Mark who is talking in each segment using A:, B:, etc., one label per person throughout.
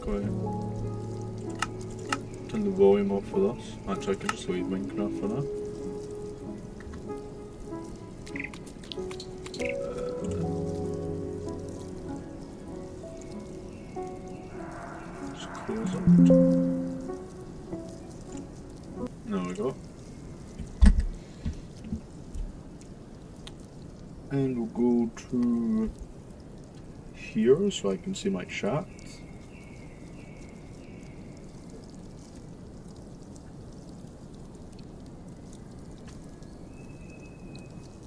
A: quiet. Turn the volume off for this. Actually, I can just leave Minecraft for that. Just close it. There we go. And we'll go to here so I can see my chat.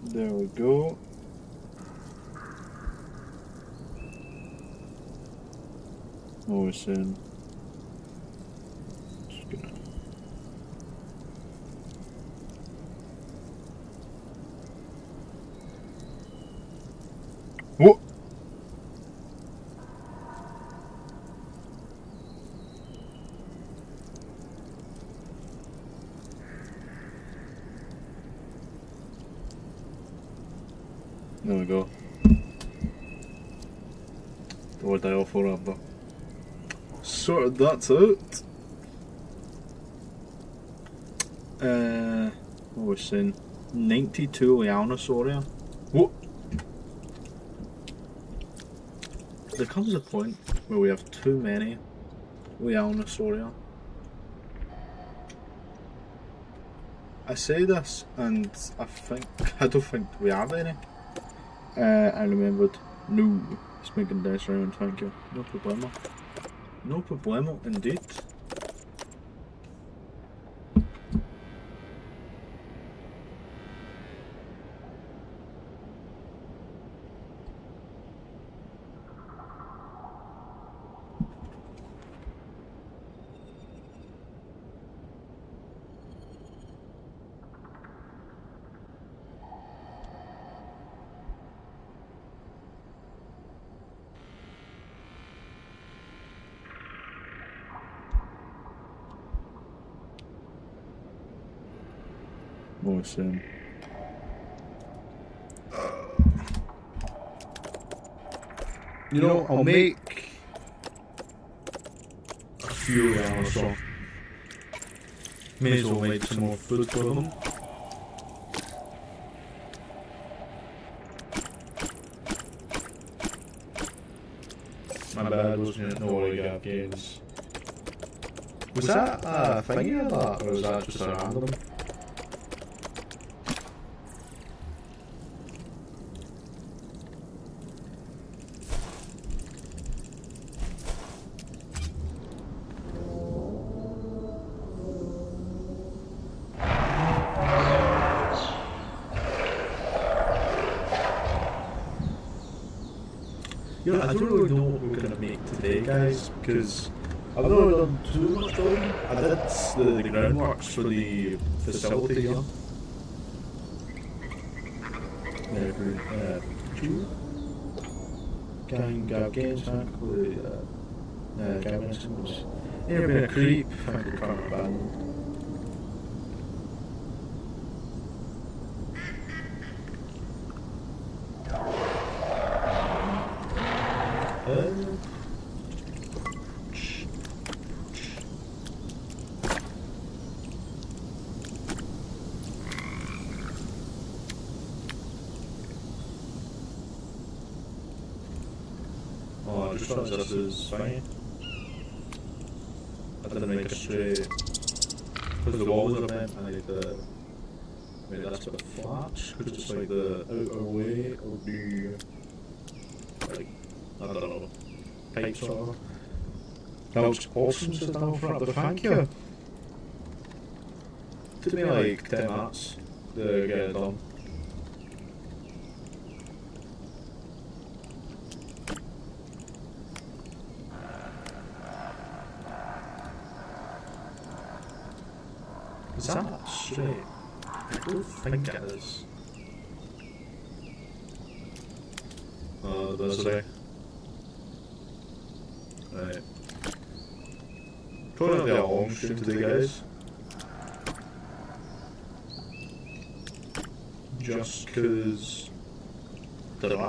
A: There we go. What was I saying? Just gonna... What? There we go. Då var jag får rädda. So that's it. What was I saying? 92 Dinosaur. What? There comes a point where we have too many Dinosaur. I say this and I don't think we have any. I remembered. No, it's making this round, thank you. No problemo. No problemo indeed. Awesome. You know, I'll make a few or so. May as well make some more food for them. My bad, wasn't it? No worry, got games. Was that a thing you had that, or was that just a random? You know, I don't really know what we're going to make today, guys, because I've not really done too much building. I did the groundworks for the facility here. Games, gaming symbols. You've been a creep, thank you, current abandoned. I just thought this is fine. I didn't make a straight, because the walls are meant, I need the, maybe that's a bit flat, because it's like the outer way of the, like, I don't know, pipes or whatever. That was awesome to down for it, but thank you. Took me like 10 minutes to get it done. Is that straight? I don't think it is. Oh, that's right. Right. Probably not a long stream today, guys. Just because I don't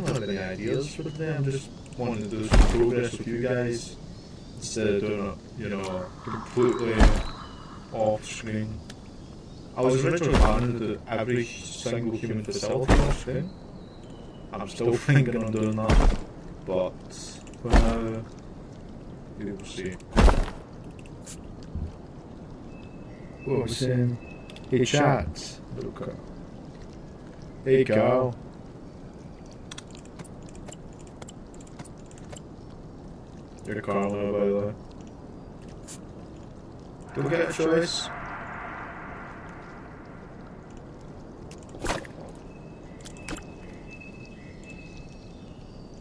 A: have any ideas for today. I'm just wanting to do some progress with you guys. instead of doing it, you know, completely off screen. I was originally planning to do every single human facility off screen. I'm still thinking on doing that, but for now, we will see.
B: What was saying? Hey chat.
A: Okay.
B: Hey Carl.
A: You're Carl now, by the way. Don't get a choice.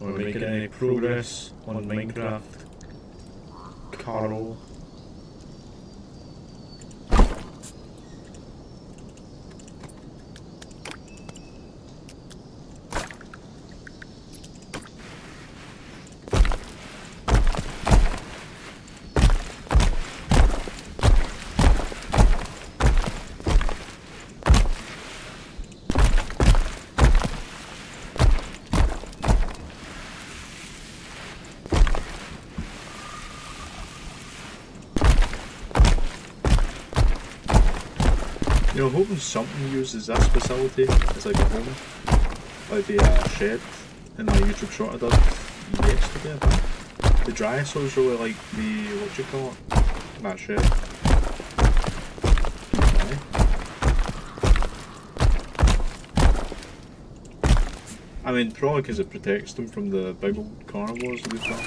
A: Are we making any progress on Minecraft? Carl. You know, hoping something uses this facility as like a home. Like the shed in my YouTube short I did yesterday, I think. The dinosaurs really like the, what do you call it? That shed. I mean, probably because it protects them from the big old carnivores that we've got.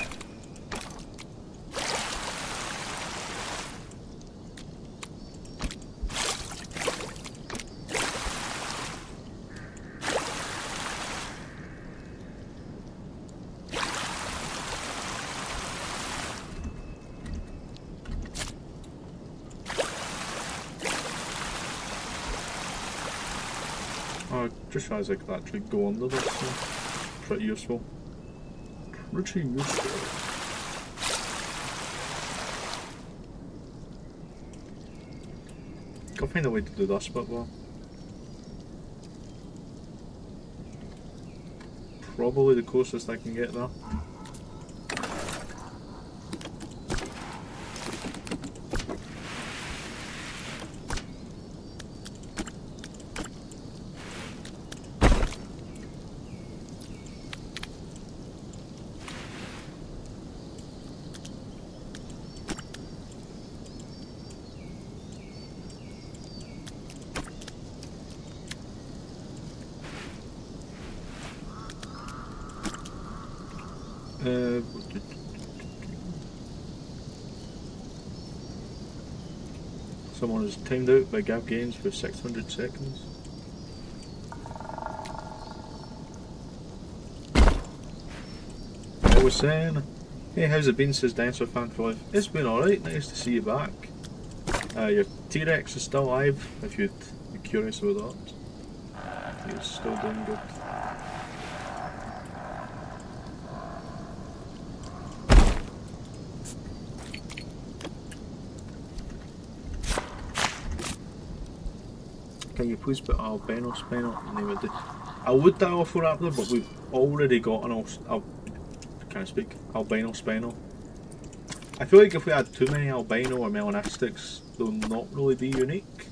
A: I just realised I could actually go under this, so pretty useful. Pretty useful. Gotta find a way to do this bit though. Probably the closest I can get there. Someone is timed out by Gav Gaines for 600 seconds. I was saying, hey, how's it been, says Dinosaur Fan for Life? It's been alright, nice to see you back. Your T-Rex is still alive, if you'd be curious about that. He's still doing good. Can you please put albino spinal in the name of the... I would dial for that there, but we've already got an albino spinal. I feel like if we had too many albino or melanistics, they'll not really be unique.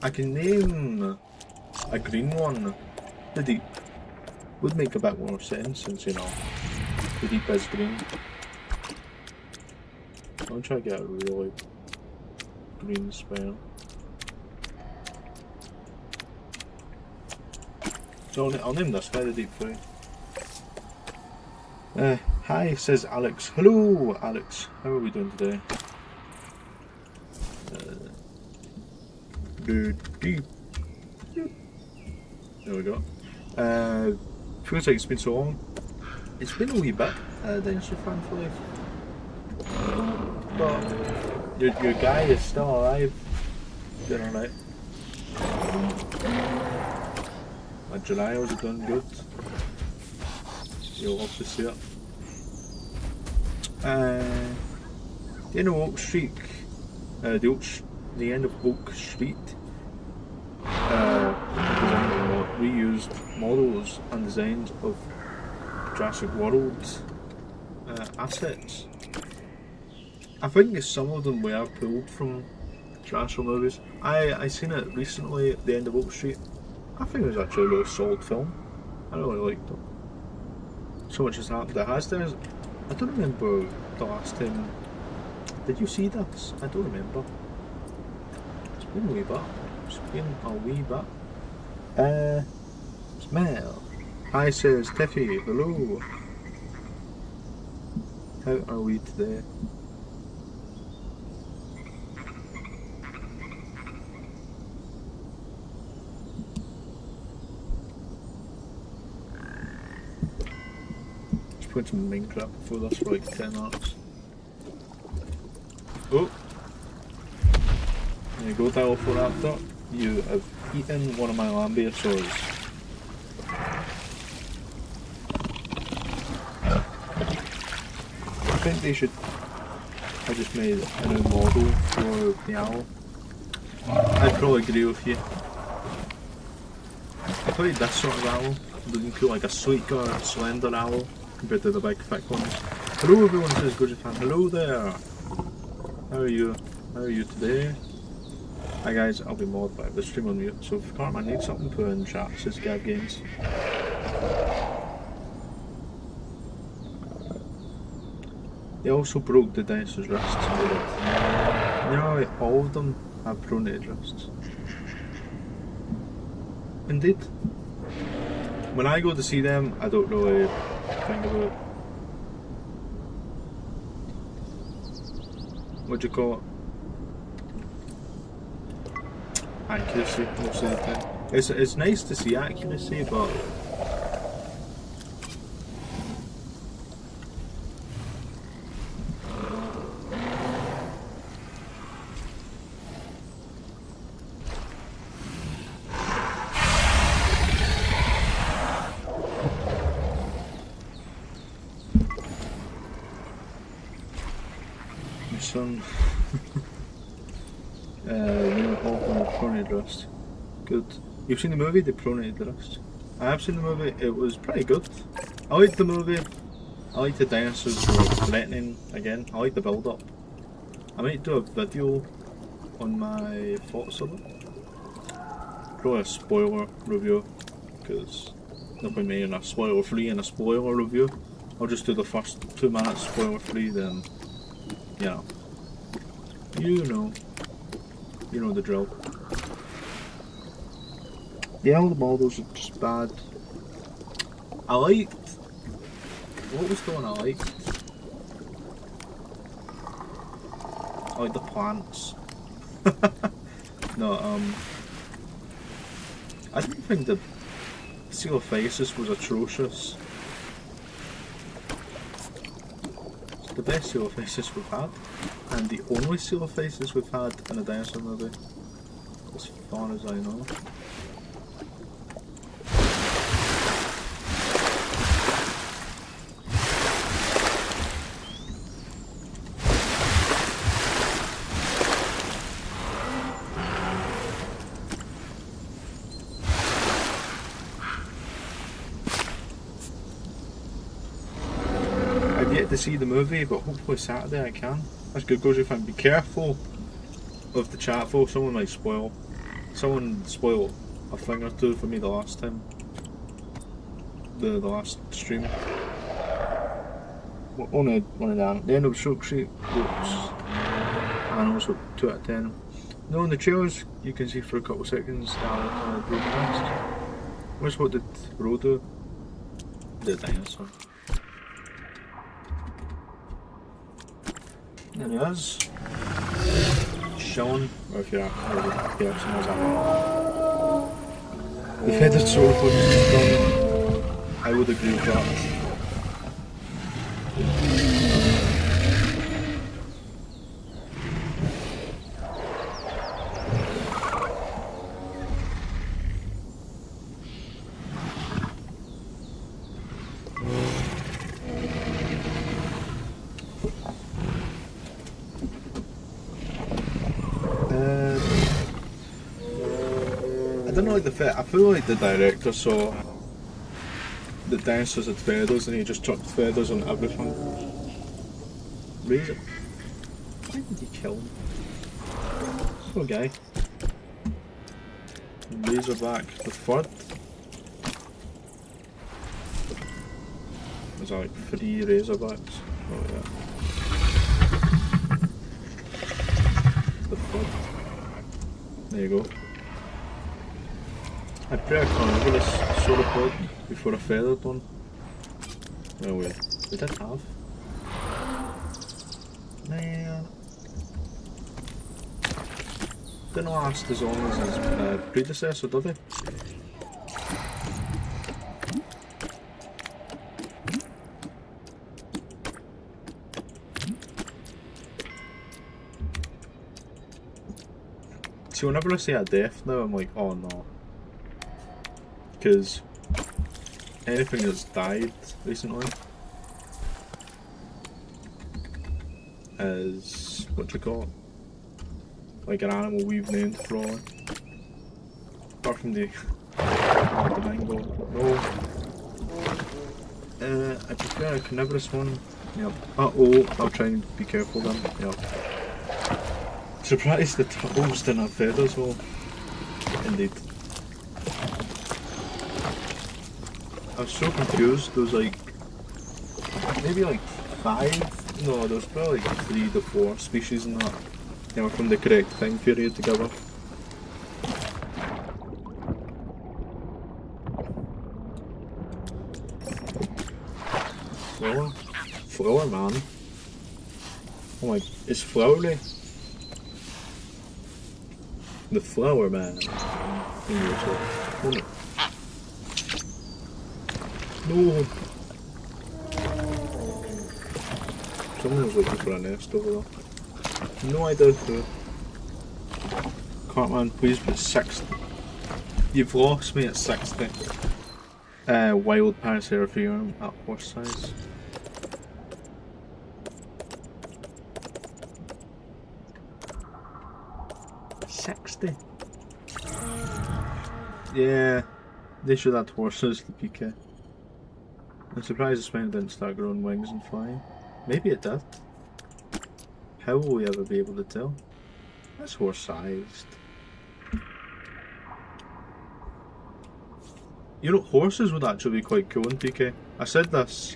A: I can name a green one. The deep would make a bit more sense since, you know, the deep is green. I'm trying to get a really green spinal. So I'll name this guy the deep for you. Hi, says Alex. Hello, Alex. How are we doing today? The deep. There we go. Feels like it's been so long. It's been a wee bit, Dinosaur Fan for Life. But your guy is still alive. Doing alright. My July are doing good. You'll have to see it. The end of Oak Street, the end of Oak Street, reused models and designs of Jurassic World assets. I think some of them were pulled from Dinosaur movies. I seen it recently at the end of Oak Street. I think it was actually a really solid film. I really liked it. So much has happened. It has. I don't remember the last time. Did you see this? I don't remember. It's been a wee bit. It's been a wee bit. Smell. Hi, says Tiffy. Hello. How are we today? Just put some Minecraft before this for like 10 minutes. Oh! There you go, Dilophoiraptor. You have eaten one of my lambeosaurs. I think they should. I just made a new model for the owl. I'd probably agree with you. I played this sort of owl, looking cool, like a sleeker, slender owl, compared to the big thick ones. Hello everyone, says Gorgeous Fan. Hello there! How are you? How are you today? Hi guys, I'll be mod by the stream on mute, so if Cartman needs something, put in chat, says Gab Games. They also broke the dinosaur's wrists. No, all of them have pronated wrists. Indeed. When I go to see them, I don't really think about it. What do you call it? Accuracy, most of the time. It's nice to see accuracy, but some pronated wrist. Good. You've seen the movie, The Pronated Wrist? I have seen the movie, it was pretty good. I liked the movie. I liked the dinosaurs were threatening again. I liked the build up. I might do a video on my thoughts of it. Probably a spoiler review, because no point making a spoiler free and a spoiler review. I'll just do the first 2 minutes spoiler free, then you know the drill. Yeah, all the models are just bad. What was the one I liked? I like the plants. No, I didn't think the Coelophysis was atrocious. It's the best Coelophysis we've had, and the only Coelophysis we've had in a dinosaur movie, as far as I know. I've yet to see the movie, but hopefully Saturday I can. That's good, Goji fan. Be careful of the chat though, someone might spoil. Someone spoiled a thing or two for me the last time. The last stream. Only one of them. The end of Oak Street looks, and also 2 out of 10. No, in the trailers you can see for a couple of seconds that broadcast. What did Ro do? The dinosaur. There he is. Chilling, or if you're a person as the feathered sword looks stunning. I would agree with that. I don't know, like the fit. I feel like the director saw the dinosaurs had feathers and he just chucked feathers on everything. Razor. Why did he kill him? Poor guy. Razorback the third. There's like 3 Razorbacks. Oh yeah. The third. There you go. I'd pray I can't over this sauropod before I feathered one. No way. We did have. Man. Didn't last as long as his predecessor, did he? See, whenever I say a death now, I'm like, oh no. Because anything that's died recently is, what do you call it? Like an animal we've named probably. Apart from the mango. No. I prefer a carnivorous one. Yep. Uh-oh, I'll try and be careful then. Yep. Surprised the turtles didn't have feathers though. Indeed. I was so confused. There was like maybe like 5. No, there was probably like 3 to 4 species in that. They were from the correct time period together. Flower? Flower man? Oh my, it's flowery. The flower man. Oh no. No! Someone was looking for a nest over there. No idea who. Cartman, please put 60. You've lost me at 60. Wild Paraceratherium at horse size. $60. Yeah, they should add horses to PK. I'm surprised the spine didn't start growing wings and flying. Maybe it did. How will we ever be able to tell? That's horse-sized. You know, horses would actually be quite cool in PK. I said this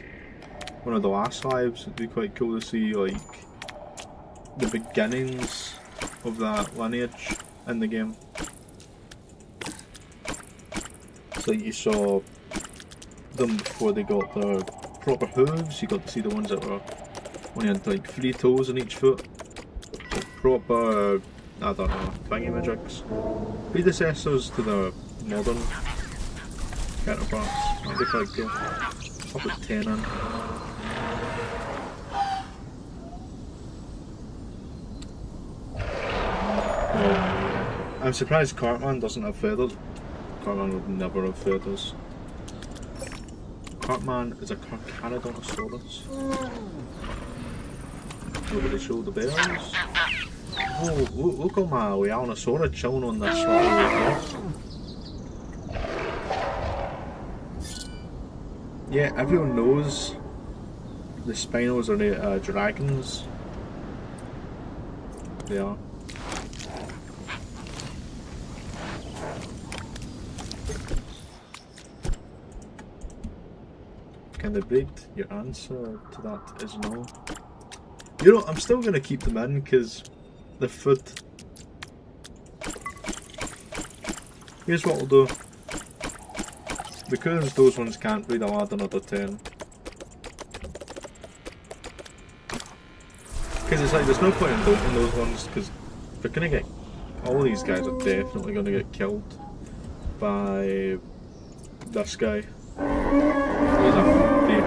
A: one of the last lives, it'd be quite cool to see like the beginnings of that lineage in the game. It's like you saw them before they got their proper hooves, you got to see the ones that were when you had like 3 toes on each foot. So proper, I don't know, thingy-majigs. Predecessors to the modern counterparts. That'd be quite cool. I'll put 10 in. I'm surprised Cartman doesn't have feathers. Cartman would never have feathers. Cartman is a Carcharodontosaurus. Nobody showed the bells. Oh, look at my Leonosaurus chilling on this little. Yeah, everyone knows the Spinos are dragons. They are. Can they breed? Your answer to that is no. You know, I'm still going to keep them in because they're food. Here's what we'll do. Because those ones can't breed, I'll add another 10. Because it's like, there's no point in doping those ones because they're going to get... All these guys are definitely going to get killed by this guy. He's a big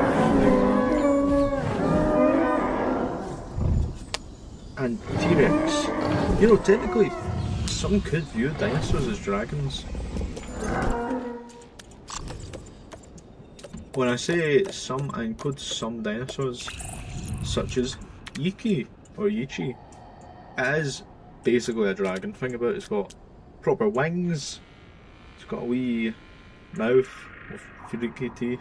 A: and T-Rex. You know, technically, some could view dinosaurs as dragons. When I say some, I include some dinosaurs, such as Yiki or Yichi. It is basically a dragon. Think about it, it's got proper wings, it's got a wee mouth with freaky teeth.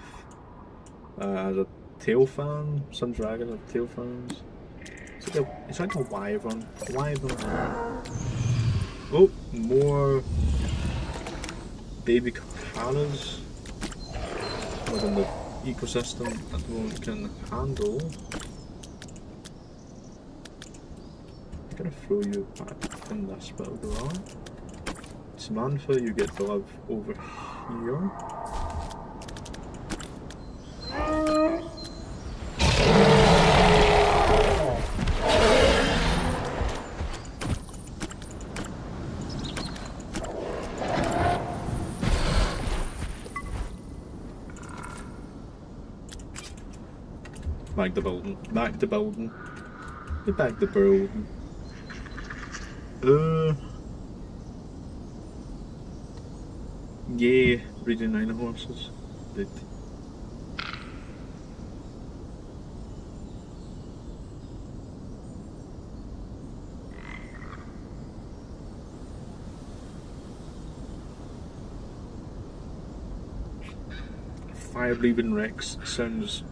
A: Has a tail fan. Some dragons have tail fans. It's like a wyvern. Oh, more baby koalas within the ecosystem at the moment can handle. I'm gonna throw you back in this bit of the rock. Samantha, you get to live over here. Back the building. Get back the building. Yeah, breeding 9 horses. Did. Fire-breathing Rex sounds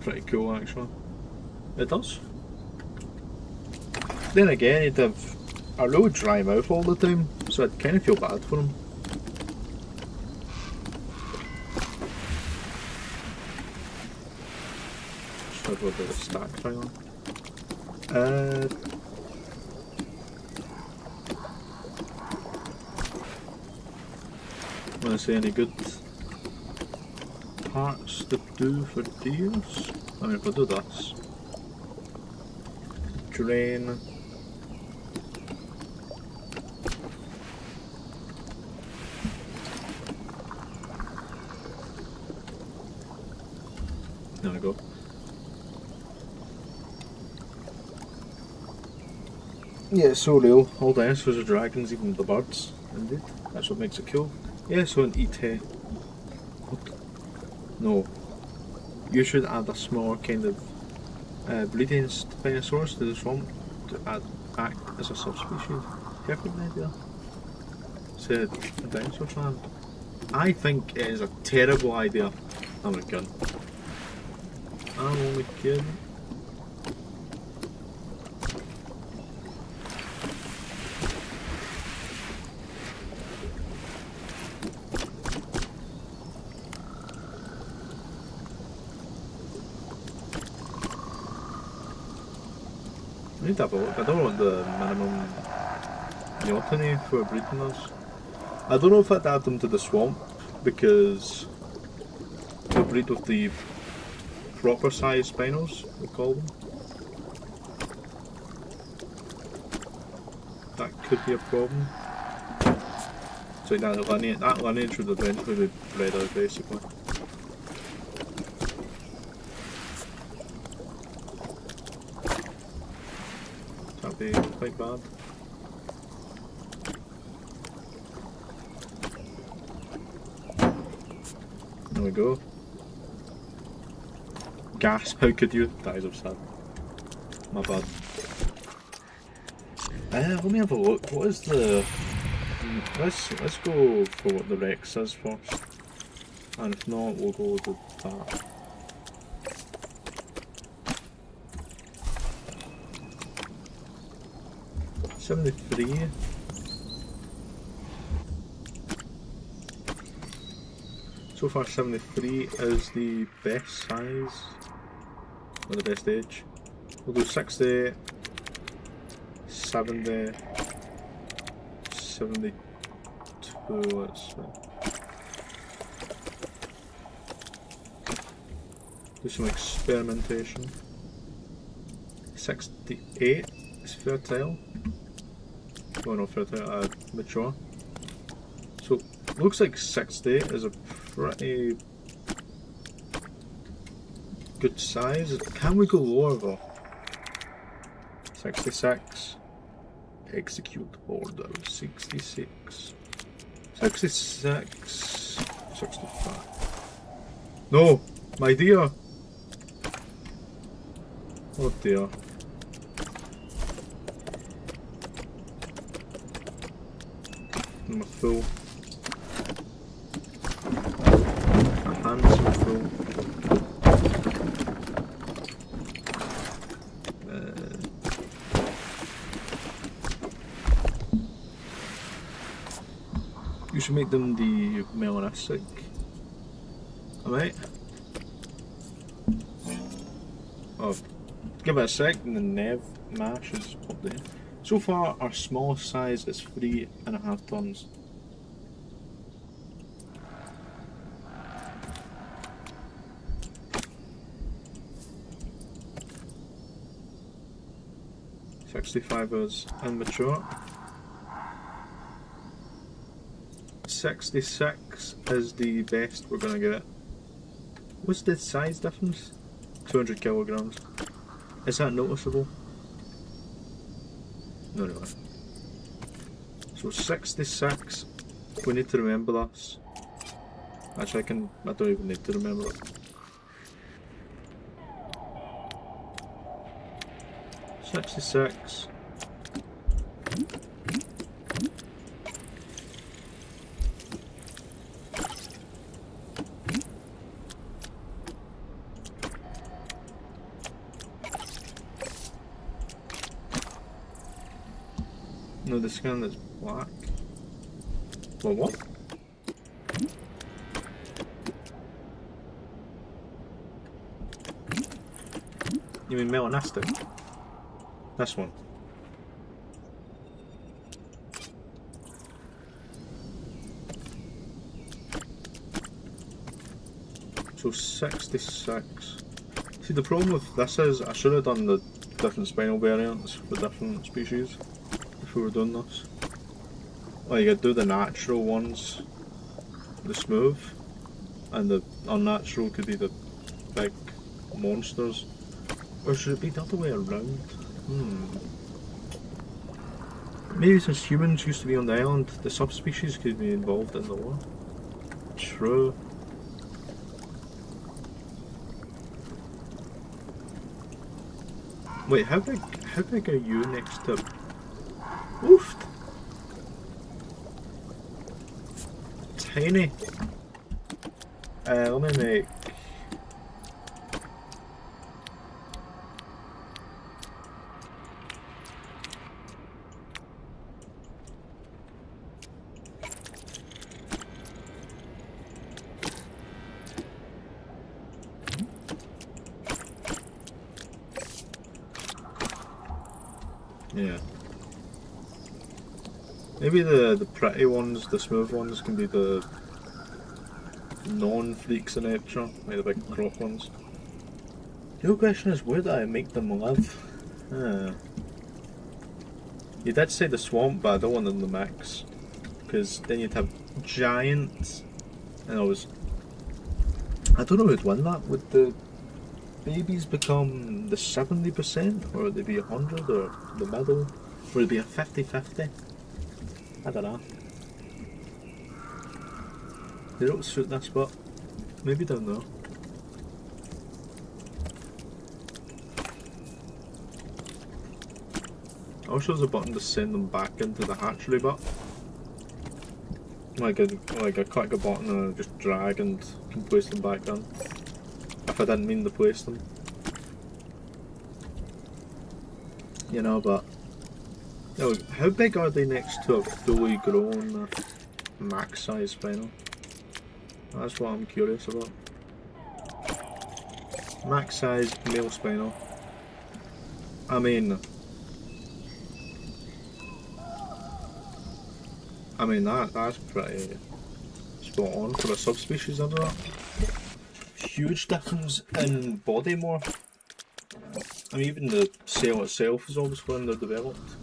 A: pretty cool, actually. It does. Then again, he'd have a real dry mouth all the time, so I'd kind of feel bad for him. Just have a bit of stack thing on. Want to say any good parts to do for deers? I mean, if I do this, drain. There we go. Yeah, it's so real. All the dinosaurs are dragons, even the birds. Indeed. That's what makes it cool. Yeah, so an eat. No. You should add a smaller kind of breeding dinosaurs to the swamp to act as a subspecies. Perfect idea. Said a dinosaur fan. I think it is a terrible idea. I'm only kidding. I'm only kidding. I need to have a look. I don't know what the minimum neoteny for breeding is. I don't know if I'd add them to the swamp because they'll breed with the proper size spinos, we call them. That could be a problem. So that lineage would eventually be bred out basically. That'd be quite bad. There we go. Gasp, how could you? That is upset. My bad. Let me have a look. What is the... Let's go for what the Rex is first. And if not, we'll go with that. $73. So far 73 is the best size, or the best age. We'll do 60, 70, 72, let's do some experimentation. 68 is fertile. Oh no, fertile, mature. So, looks like 60 is a pretty good size. Can we go lower though? 66. Execute order. 66. 66. 65. No! My dear! Oh dear. I'm a fool. A handsome fool.
B: should make them the melanistic. Alright. Oh, give it a sec and the Nev mash is up there. So far, our smallest size is 3.5 tons. $65 is immature. 66 is the best we're gonna get. What's the size difference? 200 kilograms. Is that noticeable? No, really. So 66. We need to remember this. Actually, I don't even need to remember it. 66. No, the skin that's black. Well, what? You mean melanistic? This one. So 66. See, the problem with this is I should have done the different spinal variants for different species if we were doing this. Like, I'd do the natural ones, the smooth, and the unnatural could be the big monsters. Or should it be the other way around? Maybe since humans used to be on the island, the subspecies could be involved in the war. True. Wait, how big are you next to... Oof! Tiny. Let me make... Yeah. Maybe the pretty ones, the smooth ones, can be the non-freaks in nature, like the big crop ones. The real question is, where do I make them live? You did say the swamp, but I don't want them in the mix, because then you'd have giants, and I don't know who'd win that. Would the babies become the 70%, or would they be 100, or the middle? Would it be a 50-50? I don't know. They don't suit this, but maybe down there. Also, there's a button to send them back into the hatchery, but like I click a button and I just drag and can place them back in. If I didn't mean to place them, you know. But oh, how big are they next to a fully grown max size spinal? That's what I'm curious about. Max size male spinal. I mean that's pretty spot on for a subspecies under that. Huge difference in body morph. I mean, even the cell itself is obviously underdeveloped.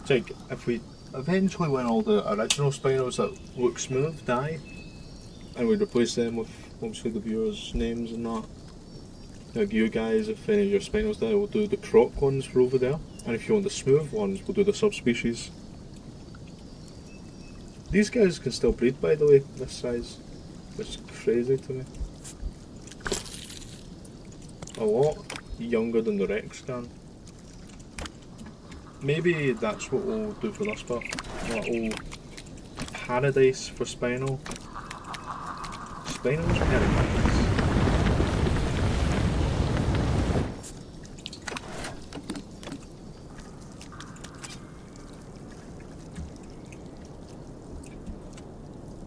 B: It's like if we eventually, when all the original spinals that look smooth die, and we replace them with obviously the viewers' names and that. Like you guys, if any of your spinals die, we'll do the crop ones for over there, and if you want the smooth ones, we'll do the subspecies. These guys can still breed, by the way, this size, which is crazy to me. A lot younger than the Rex can. Maybe that's what we'll do for this part. A little paradise for spinal. Spinal's paradise.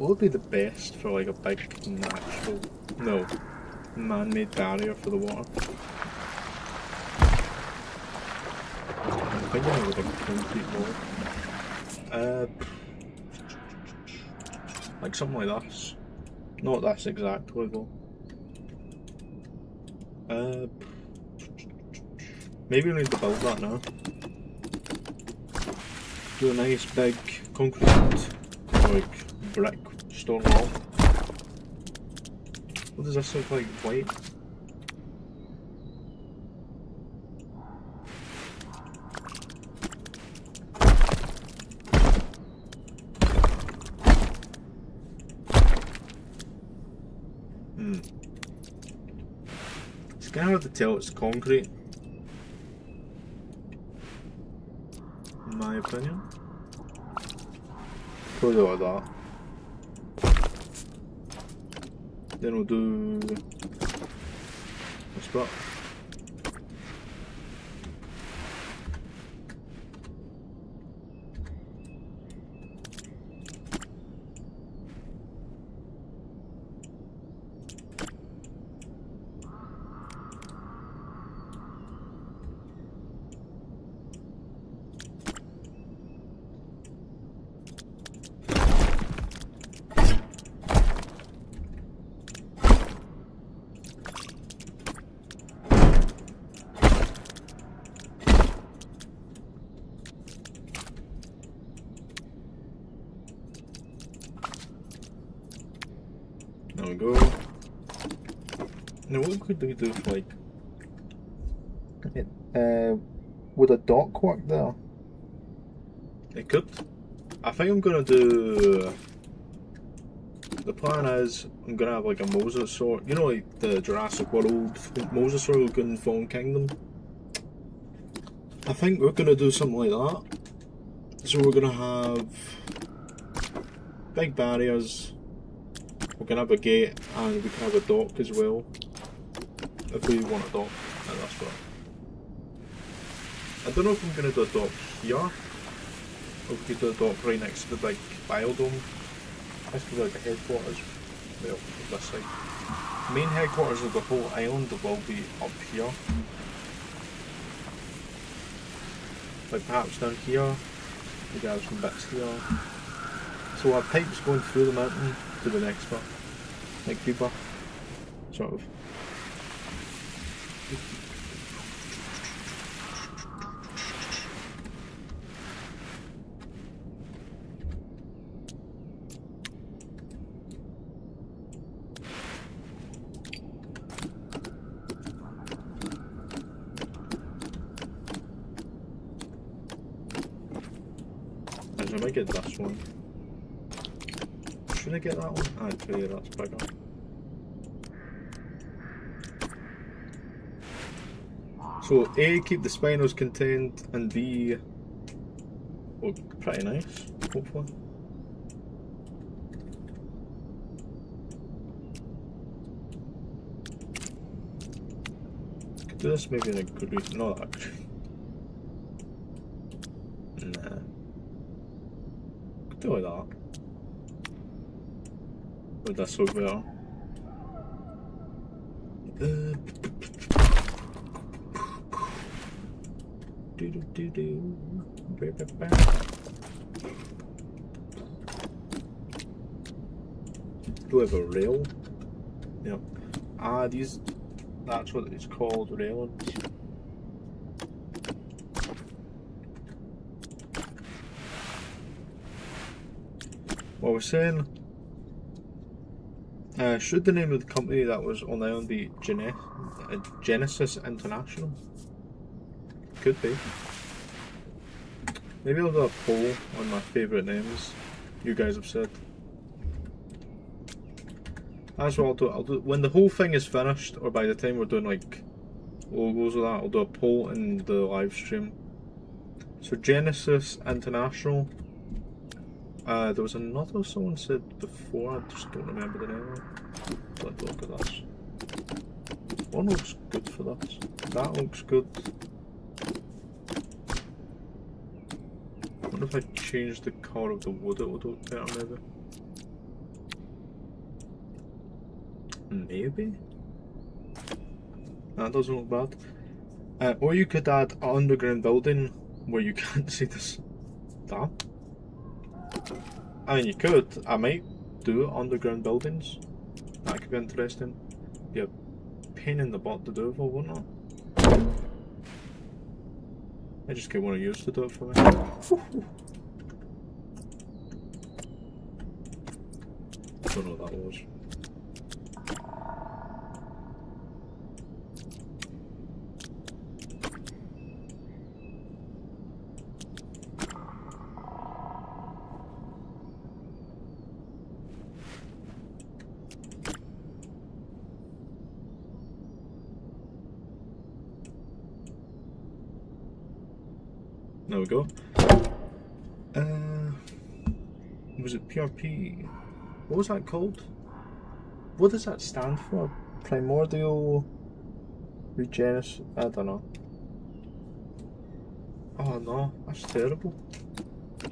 B: what would be the best for like a big natural, no, man-made barrier for the water? I'm thinking of like a concrete wall. Like something like this. Not this exactly though. Maybe we need to build that now. Do a nice big concrete, like brick stone wall. What does this look like? White? It's kind of hard to tell it's concrete, in my opinion. Probably like that. Then we'll do this bit. There we go. Now what could we do for like... would a dock work there? It could. I think I'm gonna do... The plan is, I'm gonna have like a mosasaur, you know, like the Jurassic World mosasaur looking Fallen Kingdom? I think we're gonna do something like that. So we're gonna have big barriers. We can have a gate and we can have a dock as well, if we want a dock at this point. I don't know if I'm going to do a dock here, or if we could do a dock right next to the big biodome. This could be like a headquarters, well, this side. Main headquarters of the whole island will be up here. Like perhaps down here, we can have some bits here. So our pipes going through the mountain to the next bit, like deeper, sort of. Actually, I might get this one. Should I get that one? Actually, that's bigger. So A, keep the spinos contained, and B, look pretty nice, hopefully. Could do this maybe in a good reason, not actually. Nah. Could do like that. With this over there. Do we have a rail? Yep. Ah, these, that's what it's called, railings. What we're saying, should the name of the company that was on the island be Genesis International? Could be. Maybe I'll do a poll on my favourite names you guys have said. That's what I'll do. When the whole thing is finished, or by the time we're doing like logos of that, I'll do a poll in the live stream. So Genesis International. There was another someone said before, I just don't remember the name of it. Let's look at this. One looks good for this. That looks good. I wonder if I change the colour of the wood, it would look better maybe. Maybe? That doesn't look bad. Or you could add an underground building where you can't see this. That? I mean, you could. I might do underground buildings. That could be interesting. Be a pain in the butt to do though, wouldn't it? I just get one of yours to do it for me. Don't know what that was. There we go. Was it PRP? What was that called? What does that stand for? Primordial Regenesis? I don't know. Oh no, that's terrible.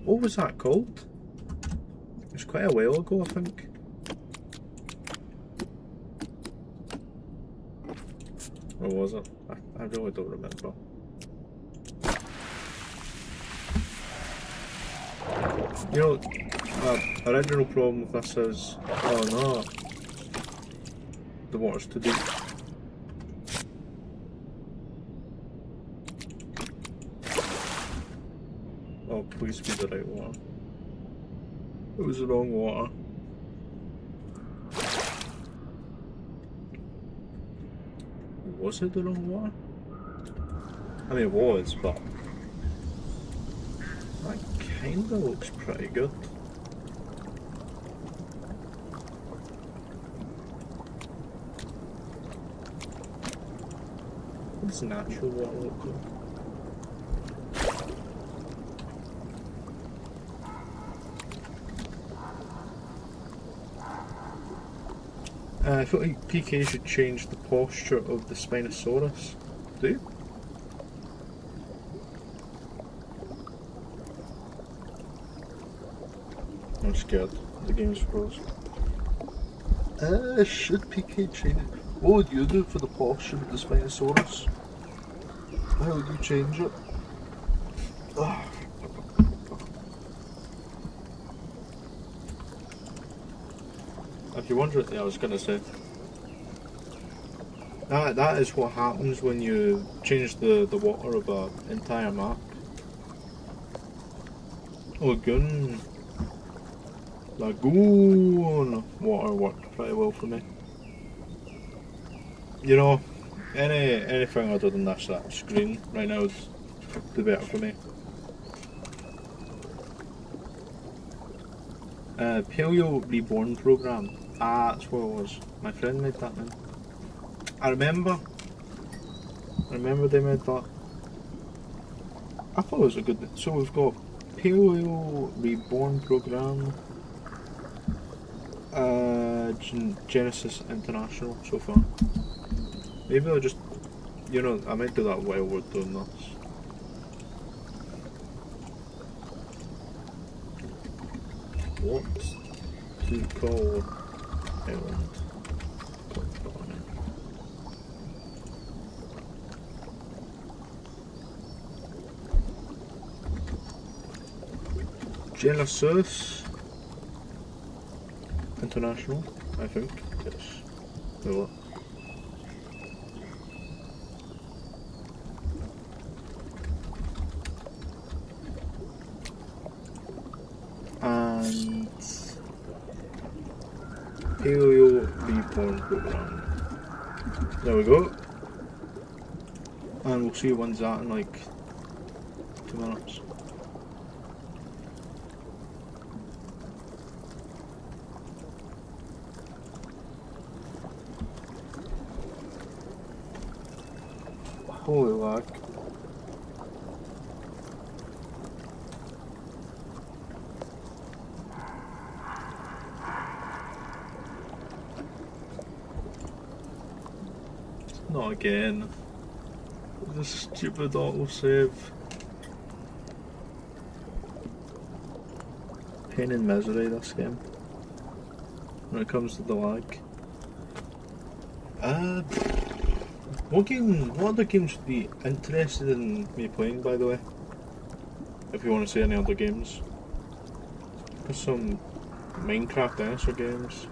B: What was that called? It was quite a while ago, I think. Or was it? I really don't remember. You know, original problem with this is, oh no, the water's too deep. Oh, please be the right water. It was the wrong water. Was it the wrong water? I mean, it was, but that kinda looks pretty good. What does natural water look like? I feel like PK should change the posture of the Spinosaurus. Do you? I'm scared. The game's froze. Should PK change it? What would you do for the posture of the Spinosaurus? How would you change it? Ugh. If you're wondering, yeah, I was gonna say that is what happens when you change the water of an entire map. Lagoon water worked pretty well for me. You know, anything other than that screen right now would do better for me. Paleo Reborn program. Ah, that's what it was. My friend made that now. I remember they made that. I thought it was a good. So we've got Paleo Reborn program. Genesis International so far. Maybe I'll just, you know, I might do that while we're doing this. What to call island? Genesis International, I think. Yes. No. And Paleo Reborn program. There we go. And we'll see when's that in like 2 minutes. Holy lag. Not again. This stupid autosave. Pain and misery, this game. When it comes to the lag. What other games would be interested in me playing, by the way? If you want to say any other games. There's some Minecraft Dinosaur games.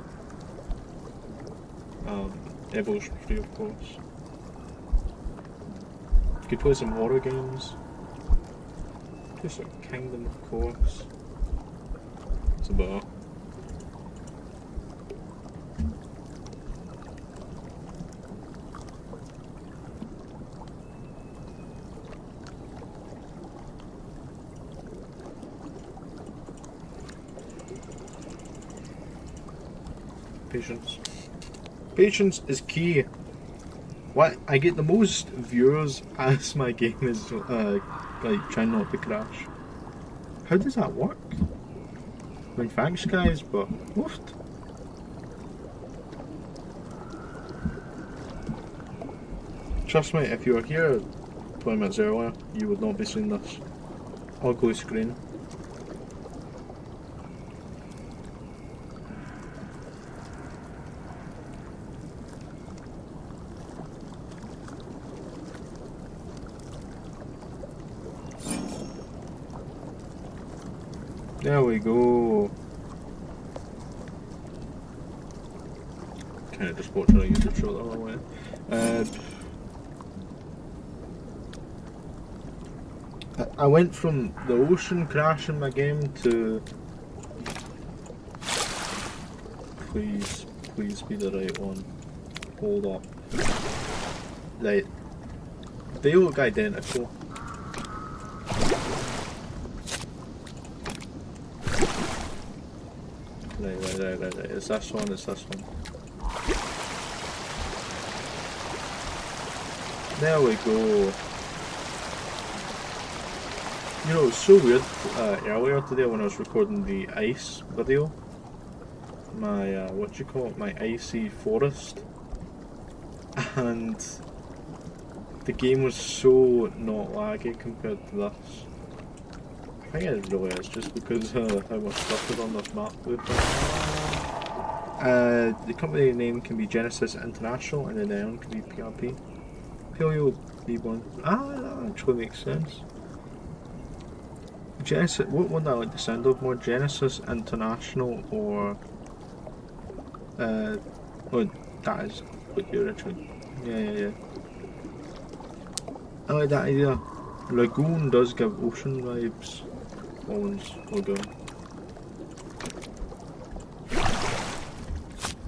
B: Evolution 3, of course. You could play some horror games. Prehistoric Kingdom, of course. That's about it. Patience. Patience is key. What I get the most viewers as my game is like trying not to crash. How does that work? I mean, thanks guys, but what? Trust me, if you were here 20 minutes earlier, you would not be seeing this ugly screen. There we go. Kind of just watching a YouTube show the whole way. I went from the ocean crashing my game to. Please be the right one. Hold up. Right. They look identical. Right. It's this one, There we go. You know, it was so weird earlier today when I was recording the ice video. My, my icy forest. And the game was so not laggy compared to this. I think it really is, just because how much stuff is on this map. The company name can be Genesis International, and then the island can be PRP. Paleo B1. That actually makes sense. Genesis. What would I like the sound of more? Genesis International or. Oh, that is what you're actually. Yeah. I like that idea. Lagoon does give ocean vibes. Owen's logo.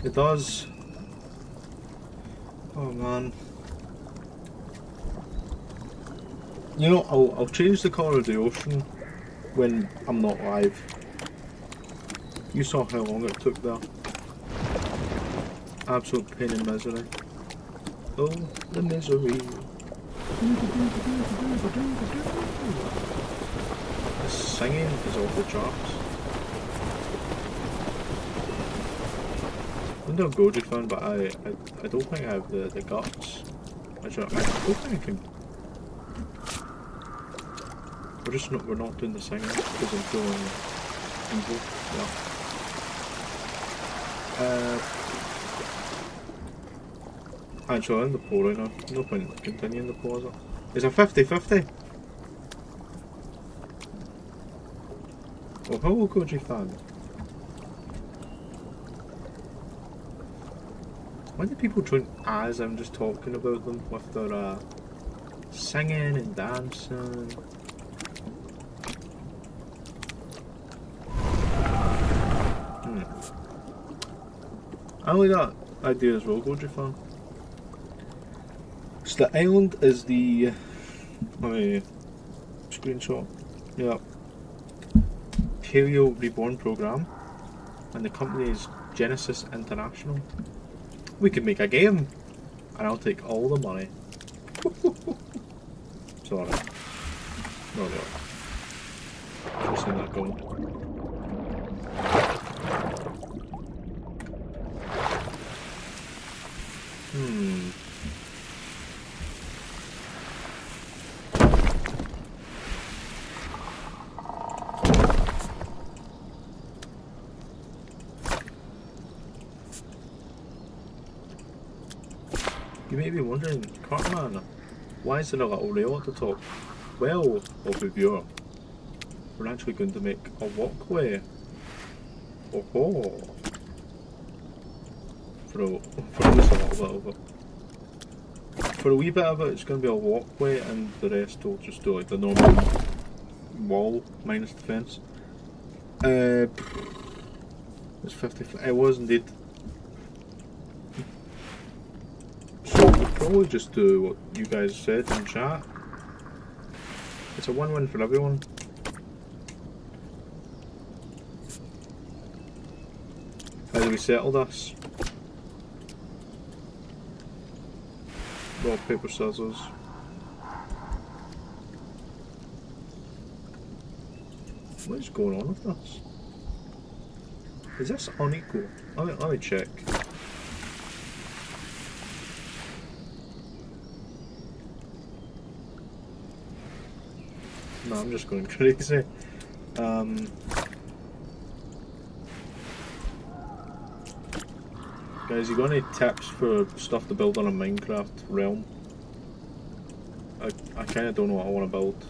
B: It does. Oh man. You know, I'll change the colour of the ocean when I'm not live. You saw how long it took there. Absolute pain and misery. Oh, the misery. The singing is off the charts. I'm not a Goji fan, but I don't think I have the guts. I don't think I can. We're not doing the singing because I'm feeling evil. Yeah. Actually, I'm in the poll right now. No point continuing the poll, is it? It's a 50-50. Oh, hello, Koji fan. Why do people join as I'm just talking about them with their singing and dancing? I like that idea as well, Goji fan. So the island is the screenshot. Yeah. Paleo Reborn program, and the company is Genesis International. We could make a game, and I'll take all the money. Sorry. No. Just seen that going. You may be wondering, Cartman, why is there a little rail at the top? Well, viewer, we're actually going to make a walkway. Oh ho! For at least a little bit of it. For a wee bit of it, it's going to be a walkway, and the rest will just do like the normal wall minus the fence. It's 50. It was indeed. So we'll probably just do what you guys said in chat. It's a win-win for everyone. How do we settle this? Rock, paper, scissors. What is going on with this? Is this unequal? Let me check. No, I'm just going crazy. Guys, you got any tips for stuff to build on a Minecraft realm? I kind of don't know what I want to build.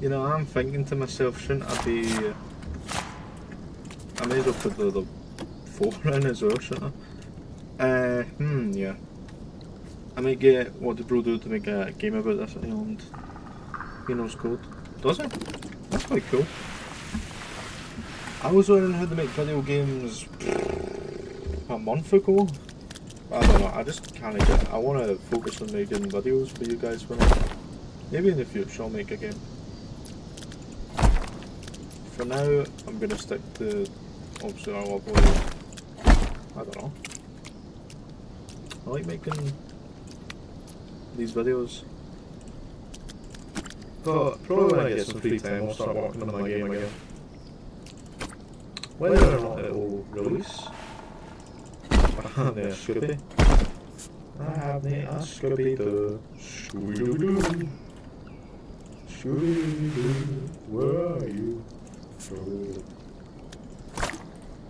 B: You know, I'm thinking to myself, shouldn't I be... I may as well put the 4 in as well, shouldn't I? Yeah. I might get what did bro do to make a game about this island. He knows code. Does he? That's quite cool. I was learning how to make video games a month ago. I don't know, I just can't get it. I want to focus on making videos for you guys for now. Maybe in the future I'll make a game. For now, I'm gonna stick to obviously our level. I don't know. I like making these videos.
A: But probably when I get some free time, I'll start working on my game again. Whether or not it will release. I have a Scoopy. I have a Scoopy to Scooby-Doo. Scooby-Doo, where are you?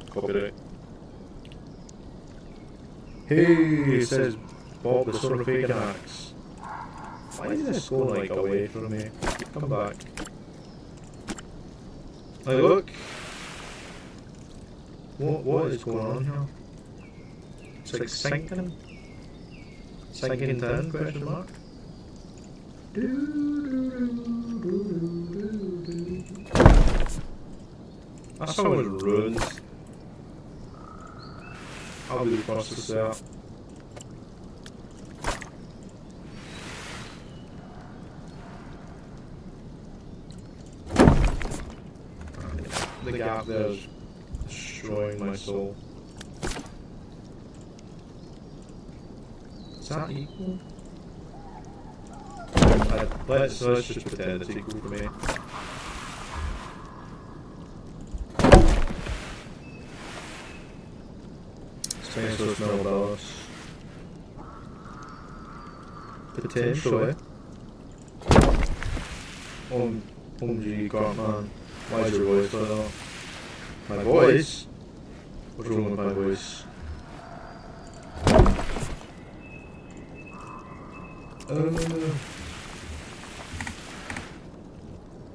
A: Copyright. Hey, it says Bob the Son of Bacon Axe. Why is this going like away from me? Come back. Hey, look. What is going on here? It's like sinking. Sinking down? Question mark. That song was ruined. I'll be the first to say that. The gap there is destroying my soul. Is that equal? Let's just pretend it's equal for me. Dinosaur smell dollars. Potentially. Gee, Cartman. Why is your voice like that? My voice? What's wrong with my voice?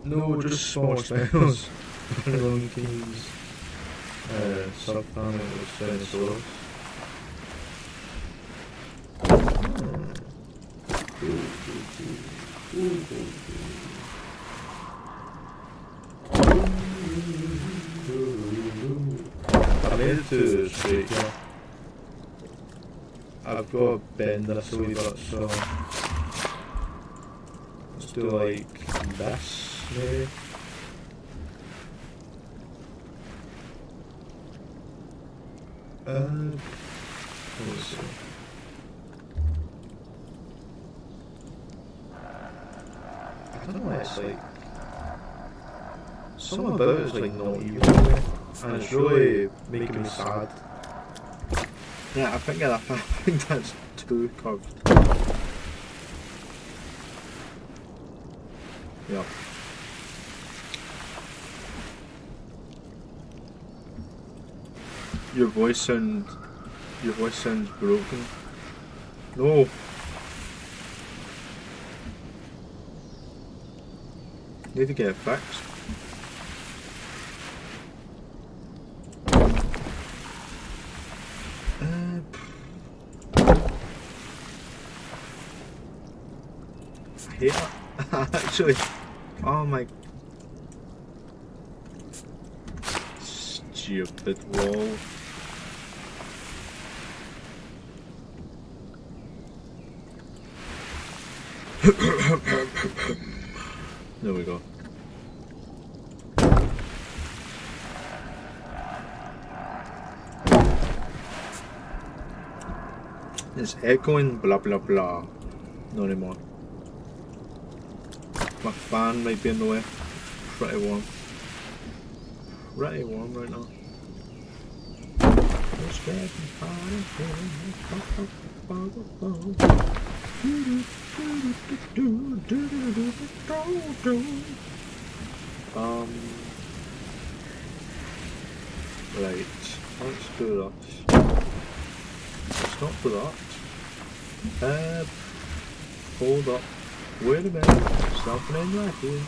A: No, just small spells. Wrong keys. Subplanet with dinosaurs. I made it to the straight here. I've got to bend this a wee bit, so let's do like this, maybe. Let's see. I don't know why it's like... Something about it is like not even. and it's really making me sad.
B: Yeah, I think that's too curved. Yeah. Your voice sounds broken. No. Need to get it fixed. I hate it. Actually. Oh my. Stupid wall. There we go. It's echoing blah blah blah. Not anymore. My fan might be in the way. Pretty warm. Pretty warm right now. It's getting right, let's do this. Let's not do that. Hold up. Wait a minute. Something in right here.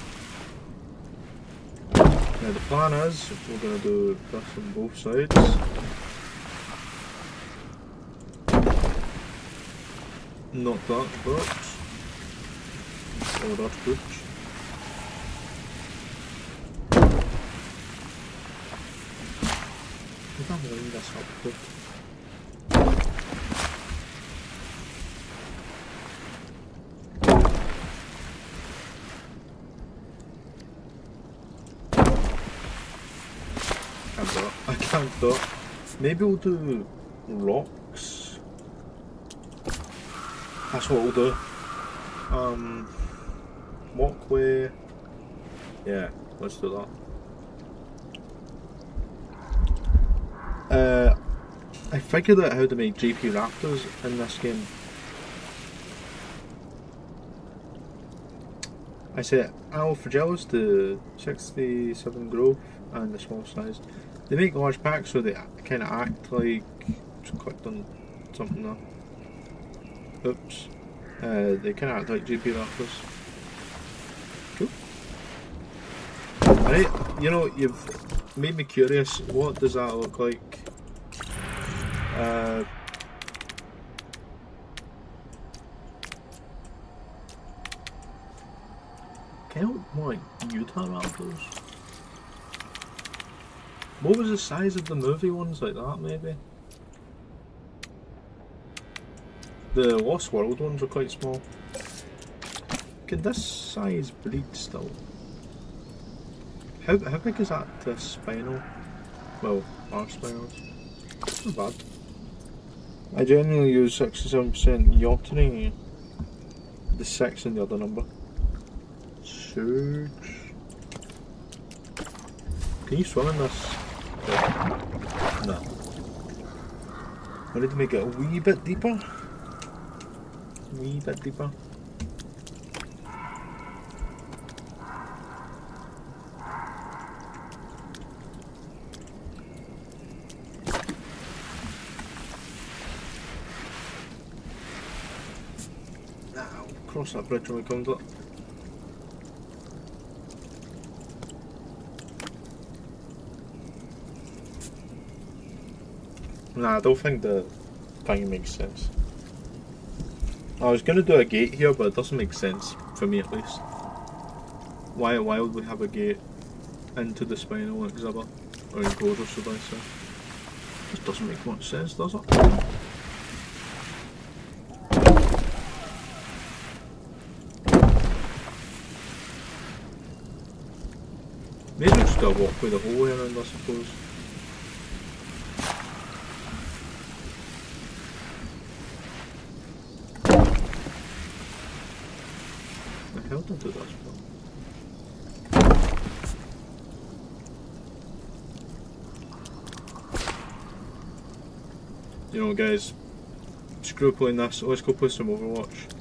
B: Now the plan is we're gonna do this on both sides. Not that birch. Oh, that's birch. I can't believe that's up good. I can't do it. Maybe we'll do rocks. That's what we'll do. Walkway. Yeah, let's do that. I figured out how to make GP Raptors in this game. I set Alphagelis to 67 growth and the small size. They make large packs so they kind of act like... Just clicked on something there. Oops. They kind of act like GP Raptors. Cool. Right, you know, you've made me curious. What does that look like? Kind of more like Utah Raptors. What was the size of the movie ones like that, maybe? The Lost World ones are quite small. Can this size breed still? How big is that to spinal? Well, our spinals. Not bad. I generally use 67% yachting. The 6 and the other number. Surge. Can you swim in this? No. I need to make it a wee bit deeper. Wee bit deeper. Now, cross that bridge when we come to it. Nah, I don't think the thing makes sense. I was gonna do a gate here, but it doesn't make sense, for me at least. Why would we have a gate into the spinal exhibit? Or enclosure, should I say? This doesn't make much sense, does it? Maybe we'll just gotta walk way the whole way around, I suppose. I held into that spot. You know, guys, screw playing this. Let's go play some Overwatch.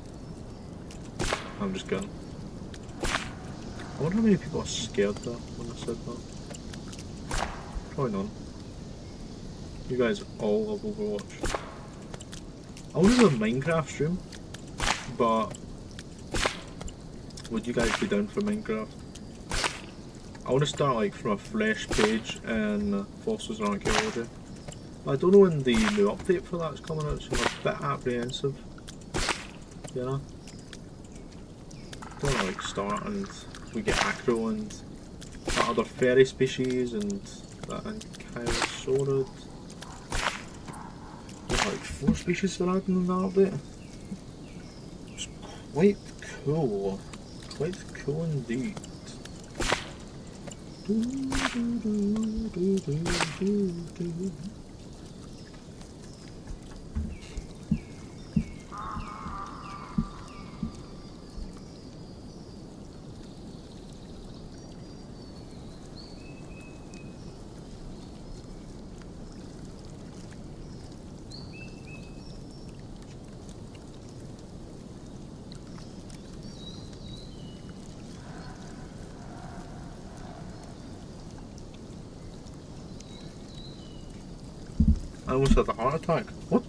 B: I'm just kidding. I wonder how many people are scared there when I said that. Probably none. You guys all love Overwatch. I want to do a Minecraft stream, but would you guys be down for Minecraft? I want to start like from a fresh page in Fossils and Archaeology. I don't know when the new update for that's coming out, so I'm a bit apprehensive. You know? Don't want to like start and we get acro and that other fairy species and that Ankylosaurid. There's like 4 species they're adding in that update. It's quite cool. Quite cool indeed. I almost had a heart attack. What?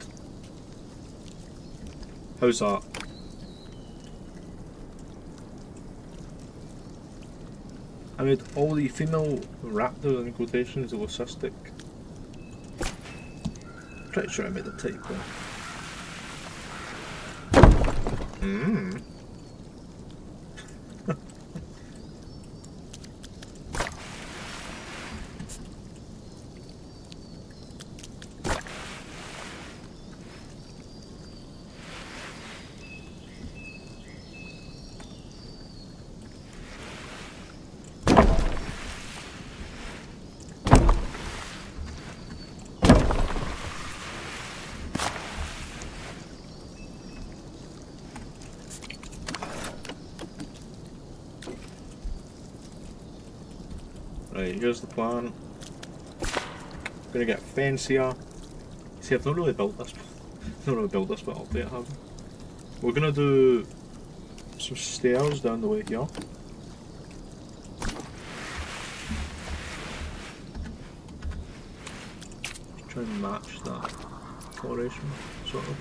B: How's that? I made all the female raptors in quotations that were cystic. Pretty sure I made a typo. Mmm. Right, here's the plan. Gonna get fancier. See, I've not really built this. Not really built this, but I'll play it have. We're gonna do some stairs down the way here. Try and match that coloration, sort of.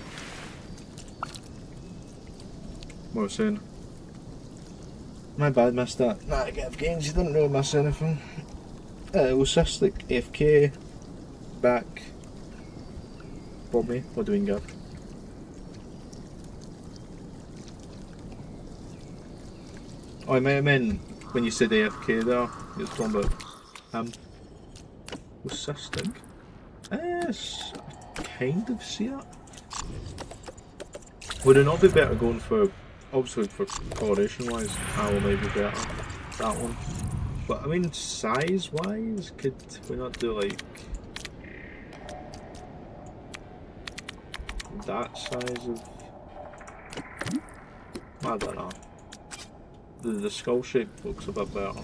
B: What was I saying? My bad, missed that. Nah, I get gains, you didn't really miss anything. It was just like AFK, back, Bobby, what do we get? Oh, I meant when you said AFK there, you were talking about him. Was cystic? Yes, I kind of see it. Would it not be better going for, obviously for coloration wise, Owl might be better, that one. But I mean, size wise, could we not do like that size of, I don't know. The skull shape looks a bit better,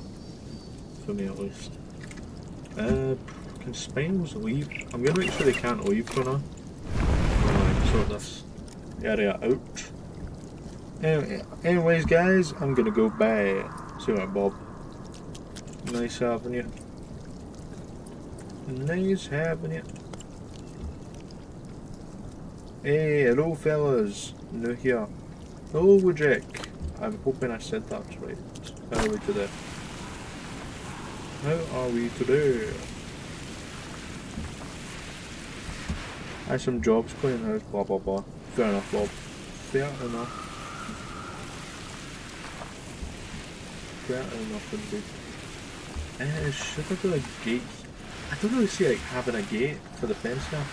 B: for me at least. Can spinels leave? I'm gonna make sure they can't leave for now. Sort this area out. Anyways guys, I'm gonna go by. See you later, Bob. Nice having you. Nice having you. Hey, hello fellas. New here. Hello Jack. I'm hoping I said that right. How are we today? How are we today? I have some jobs going out, blah blah blah. Fair enough, Bob. Fair enough. Fair enough indeed. Should I do a gate? I don't really see like having a gate for the fence now.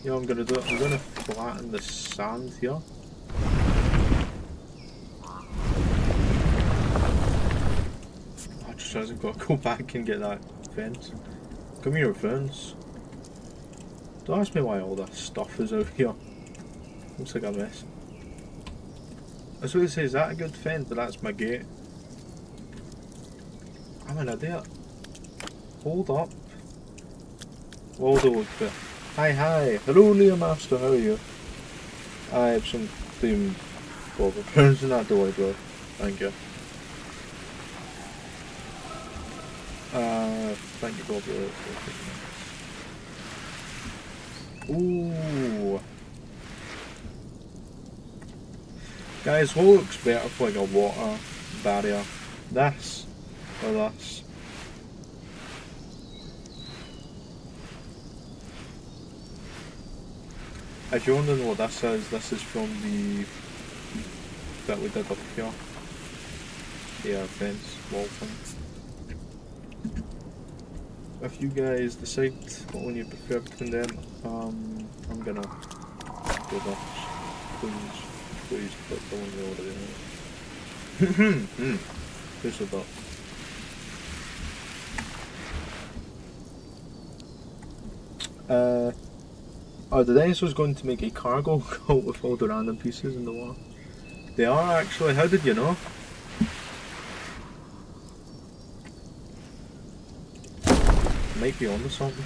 B: You know what I'm gonna do? I'm gonna flatten the sand here. I just realised I've got to go back and get that fence. Come here, fence. Don't ask me why all that stuff is out here. Looks like a mess. I was going to say, is that a good fence? But that's my gate. I'm an idiot. Hold up. Waldo looked bit. Hi. Hello, Leah Master, how are you? I have some cream bother pronouncing that, do I, bro? Thank you. Thank you, Bobby. Ooh. Guys, what looks better for like a water barrier? This or this? If you're wondering what this is from the that we did up here. Yeah, fence, wall thing. If you guys decide what one you prefer between them, I'm gonna do this. Please put the one you already know. Push it up. Are the dinosaurs going to make a cargo cult with all the random pieces in the water? They are actually. How did you know? Might be onto something.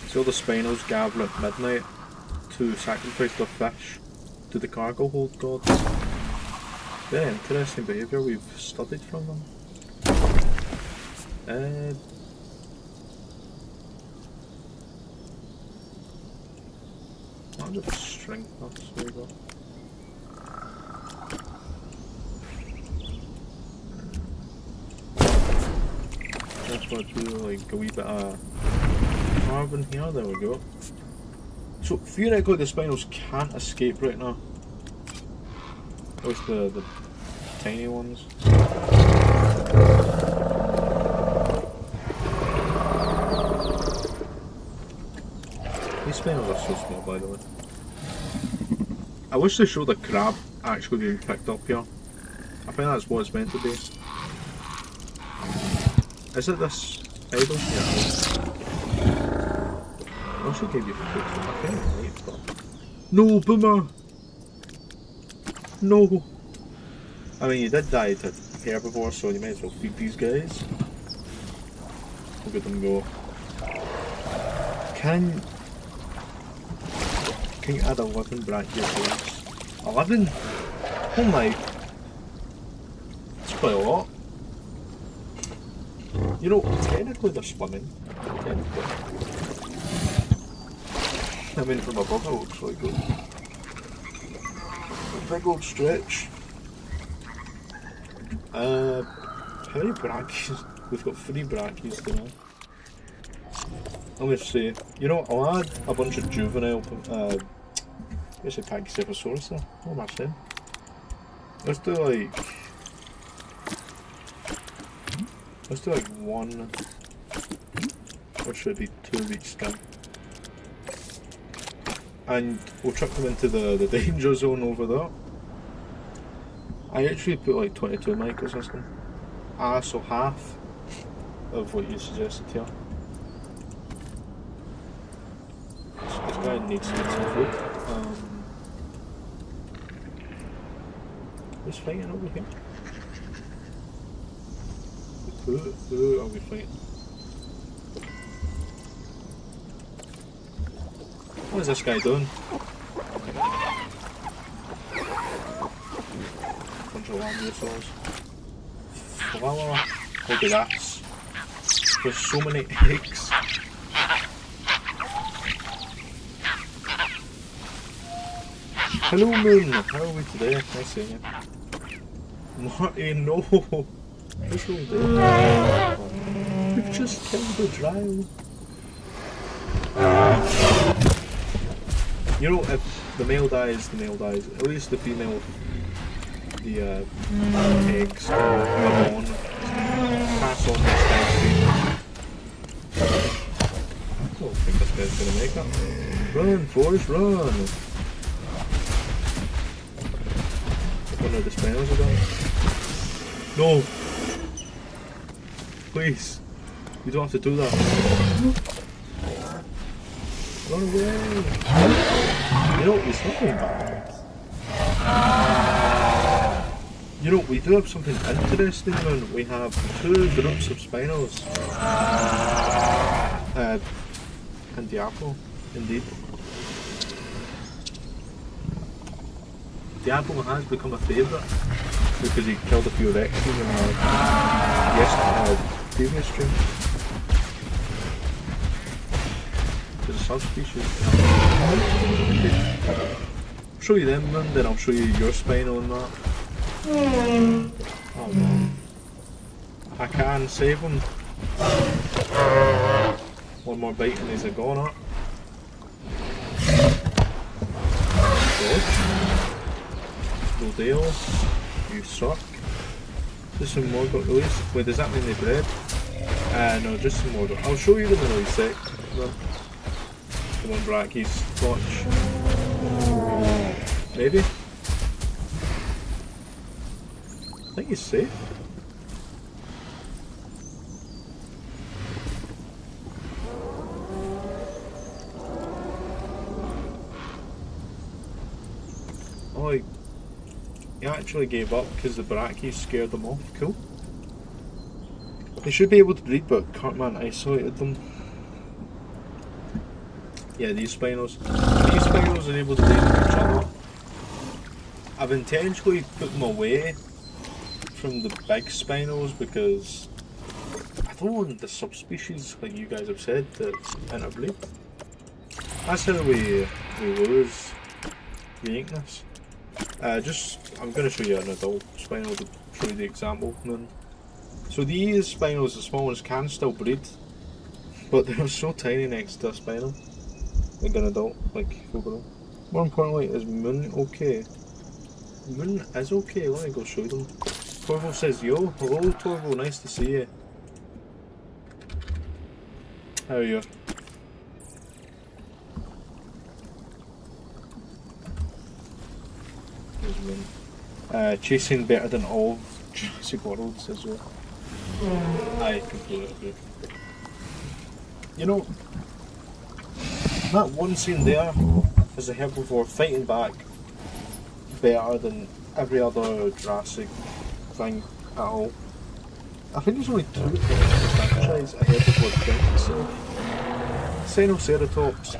B: So the Spinos gather at midnight to sacrifice their fish to the cargo hold gods. Very interesting behaviour we've studied from them. I'll just string that, so we go. That's what I do, like a wee bit of carving here, there we go. So theoretically the Spinos can't escape right now. At least the tiny ones. These Spinos are so small, by the way. I wish they showed the crab actually being picked up here. I think that's what it's meant to be. Is it this idol? Yeah. I wish I gave you food. I think it's right, but... No, Boomer! No! I mean, you did die to herbivores, so you might as well feed these guys. Look at them go. Can you add 11 brachiosaurs? 11? Oh my! That's quite a lot. You know, technically they're swimming. Technically. I mean, from above it looks really good. A big old stretch. How many brachies? We've got 3 brachies now. I'm gonna say, you know, I'll add a bunch of juvenile, what's it, Pachycephalosaurus there? What am I saying? Let's do like 1, or should it be 2 of each skin. And we'll chuck them into the danger zone over there. I actually put like 22 in my ecosystem. So half of what you suggested here. This guy needs some food. Who's fighting over here? Who are we fighting? What is this guy doing? Bunch of lamiosaurs. Flower. Look at that. There's so many eggs. Hello Moon, how are we today? Nice seeing you. Marty, no! What's wrong with We've just killed the drow. You know, if the male dies, the male dies. At least the female, the eggs come on, pass on this guy's feet. I don't think this guy's gonna make it. Run, Forrest, run! One of the spells are done. No! Please! You don't have to do that. Run away! You know, it's not going bad. You know, we do have something interesting when we have 2 groups of Spinos. And Diablo, indeed. Diablo has become a favourite because he killed a few Rexes in previous stream. There's a subspecies. I'll show you them one, then I'll show you your Spino and that. Oh man. I can save him. One more bite and he's a goner. Rodeo, you suck. Just some more got released. Wait, does that mean they bred? No, just some more. I'll show you them in a sec. Come on, Brackies, watch. Maybe? I think he's safe. Oh, he actually gave up because the Brackies scared them off. Cool. They should be able to breed, but Cartman isolated them. Yeah, these Spinos. These Spinos are able to breed with each other. I've intentionally put them away from the big Spinos because I don't want the subspecies, like you guys have said, to interbreed. That's how we lose uniqueness. I'm going to show you an adult Spino to show you the example. So these Spinos, the small ones, can still breed, but they're so tiny next to a Spino, like an adult, like full grown. More importantly, is Moon okay? Moon is okay, let me go show them. Torvo says, yo, hello Torvo, nice to see you. How are you? Chasing better than all Jurassic World, says you. I completely agree. You know, that one scene there, as I heard before, fighting back better than every other Jurassic thing at all. I think there's only 2 in the franchise I heard before the film itself. Sinoceratops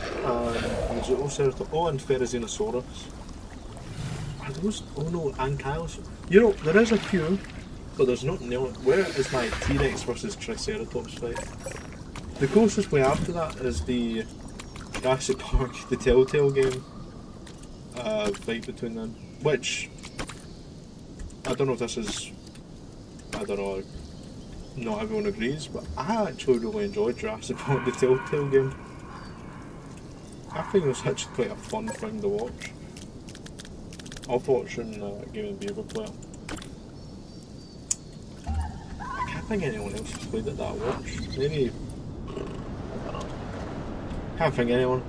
B: and Zoceratops, oh, and Therizinosaurus. Are those? Oh no, Ankylosaurus. You know, there is a few, but there's not nearly. Where is my T-Rex versus Triceratops fight? The closest we have to that is the Jurassic Park, the Telltale game fight between them. Which, I don't know if this is, I don't know, not everyone agrees, but I actually really enjoyed Jurassic Park, the Telltale game. I think it was actually quite a fun thing to watch. I'll watch in Game and Beaver play it. I can't think anyone else has played it that I watched. Maybe, I don't know. Can't think anyone.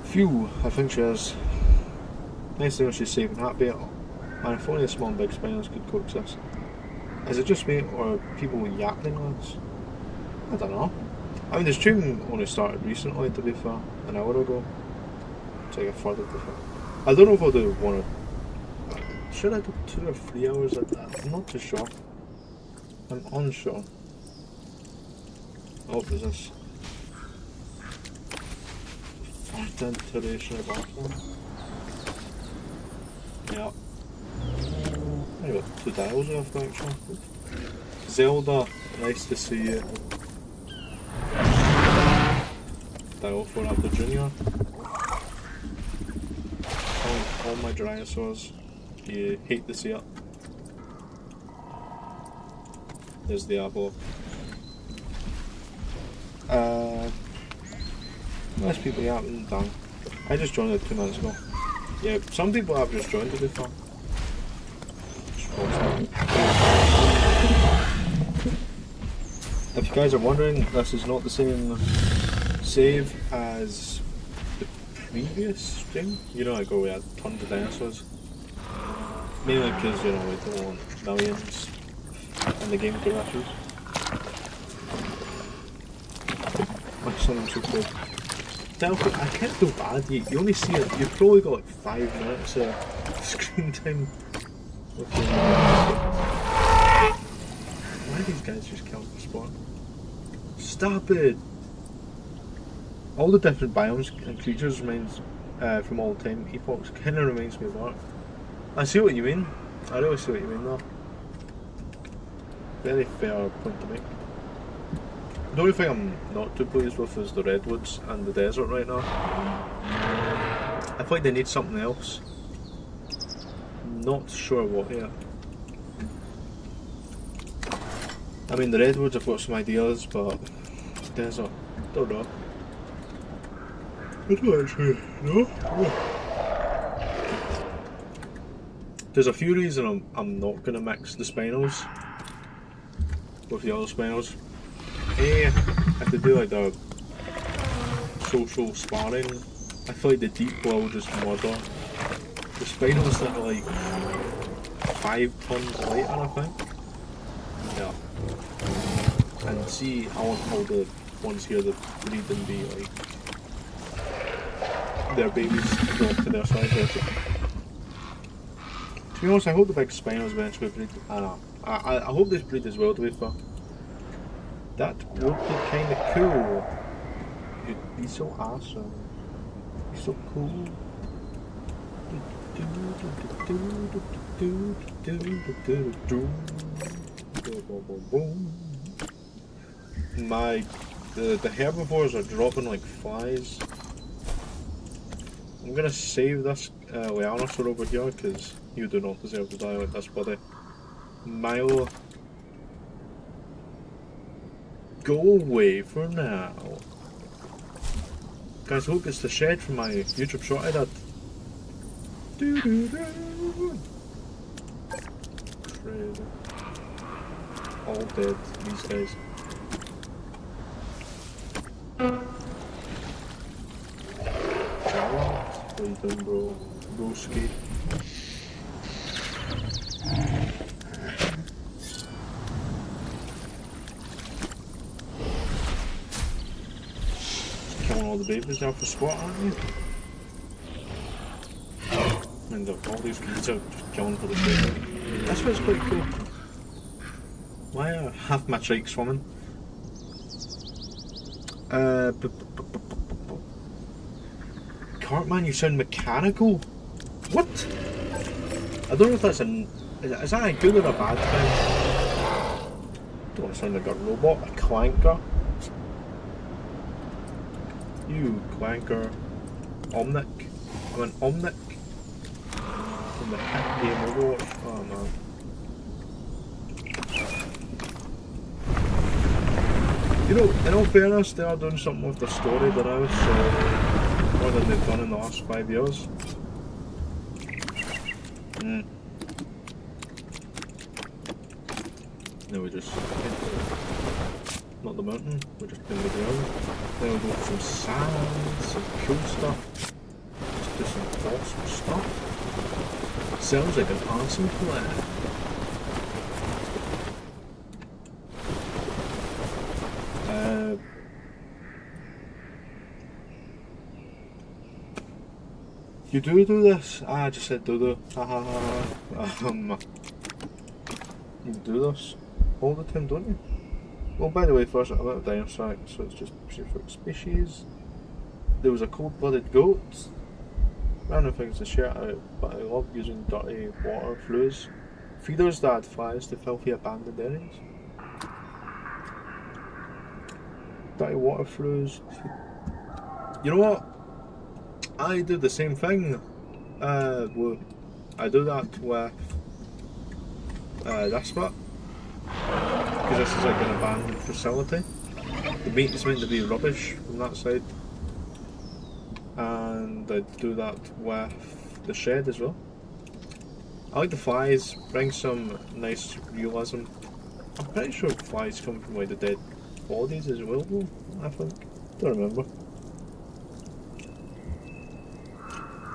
B: Phew, I think she is. Nice to know she's safe and happy. Man, if only the small and big Spinos could coexist. Is it just me, or are people yapping less? I don't know. I mean, the stream only started recently, to be fair, an hour ago. It's like a further to fair. I don't know if I'll do one or... Should I do 2 or 3 hours at that? I'm not too sure. I'm unsure. Oh, is this... 4th iteration of Batman? Yeah. I got 2 dials left actually. Zelda, nice to see you. Dial for after Junior. All my dinosaurs. You hate to see it. There's Diablo. Nice people yapping down. I just joined it 2 minutes ago. Yeah, some people have just joined to be fair. If you guys are wondering, this is not the same save as the previous stream. You know, I go, we had tons of dinosaurs. Mainly because, you know, we don't want millions in the game crashes. My son, I'm so cool. stealth, I can't feel bad. You only see it. You've probably got like 5 minutes of screen time. Why are these guys just killing for spawn? Stop it! All the different biomes and creatures reminds from all time epochs kind of reminds me of that. I see what you mean. I really see what you mean though. Very fair point to make. The only thing I'm not too pleased with is the redwoods and the desert right now. I feel like they need something else. Not sure what yet. I mean the redwoods I've got some ideas, but desert, don't know. I don't actually know. There's a few reasons I'm not going to mix the spinels with the other spinels. A, if they do like the social sparring, I feel like the deep will just murder. The spinels that are like 5 tons lighter, I think. Yeah. And see, I want all the ones here that breed and be like their babies go up to their size. To be honest, I hope the big spinels eventually breed. I know. I hope they breed as well, to be fair. That would be kind of cool. You'd be so awesome. Be so cool. The herbivores are dropping like flies. I'm gonna save this Dinosaur over here because you do not deserve to die like this, buddy. Milo, go away for now. Guys, hope it's the shed from my YouTube shot I did. Crazy. All dead, these guys. What are you doing, bro? Broski. Killing all the babies now for sport, aren't you? And all these kids are just killing for the sake. That's what's quite cool. Why are half my trike swimming? Cartman, you sound mechanical. What? I don't know if that's is that a good or a bad thing? Don't want to sound like a robot, a clanker. You clanker. Omnic. I'm an Omnic. From the hit game Overwatch. Oh man. You know, in all fairness, they are doing something with their story now, so more than they've done in the last 5 years. Now we just not the mountain, we're just in the ground. Then we'll go for some sand, some cool stuff. Just do some awesome stuff. Sounds like an awesome plan. You do this? I just said do. You do this all the time, don't you? Oh, by the way, first about a dinosaur, so it's just prehistoric species. There was a cold-blooded goat. Random things to share out, but I love using dirty water flues. Feeders that add flies to filthy abandoned areas. Dirty water flues. You know what? I do the same thing. Well, I do that with this bit. Because this is like an abandoned facility. The meat is meant to be rubbish from that side. And I do that with the shed as well. I like the flies, bring some nice realism. I'm pretty sure flies come from like the dead bodies as well though, I think. Don't remember.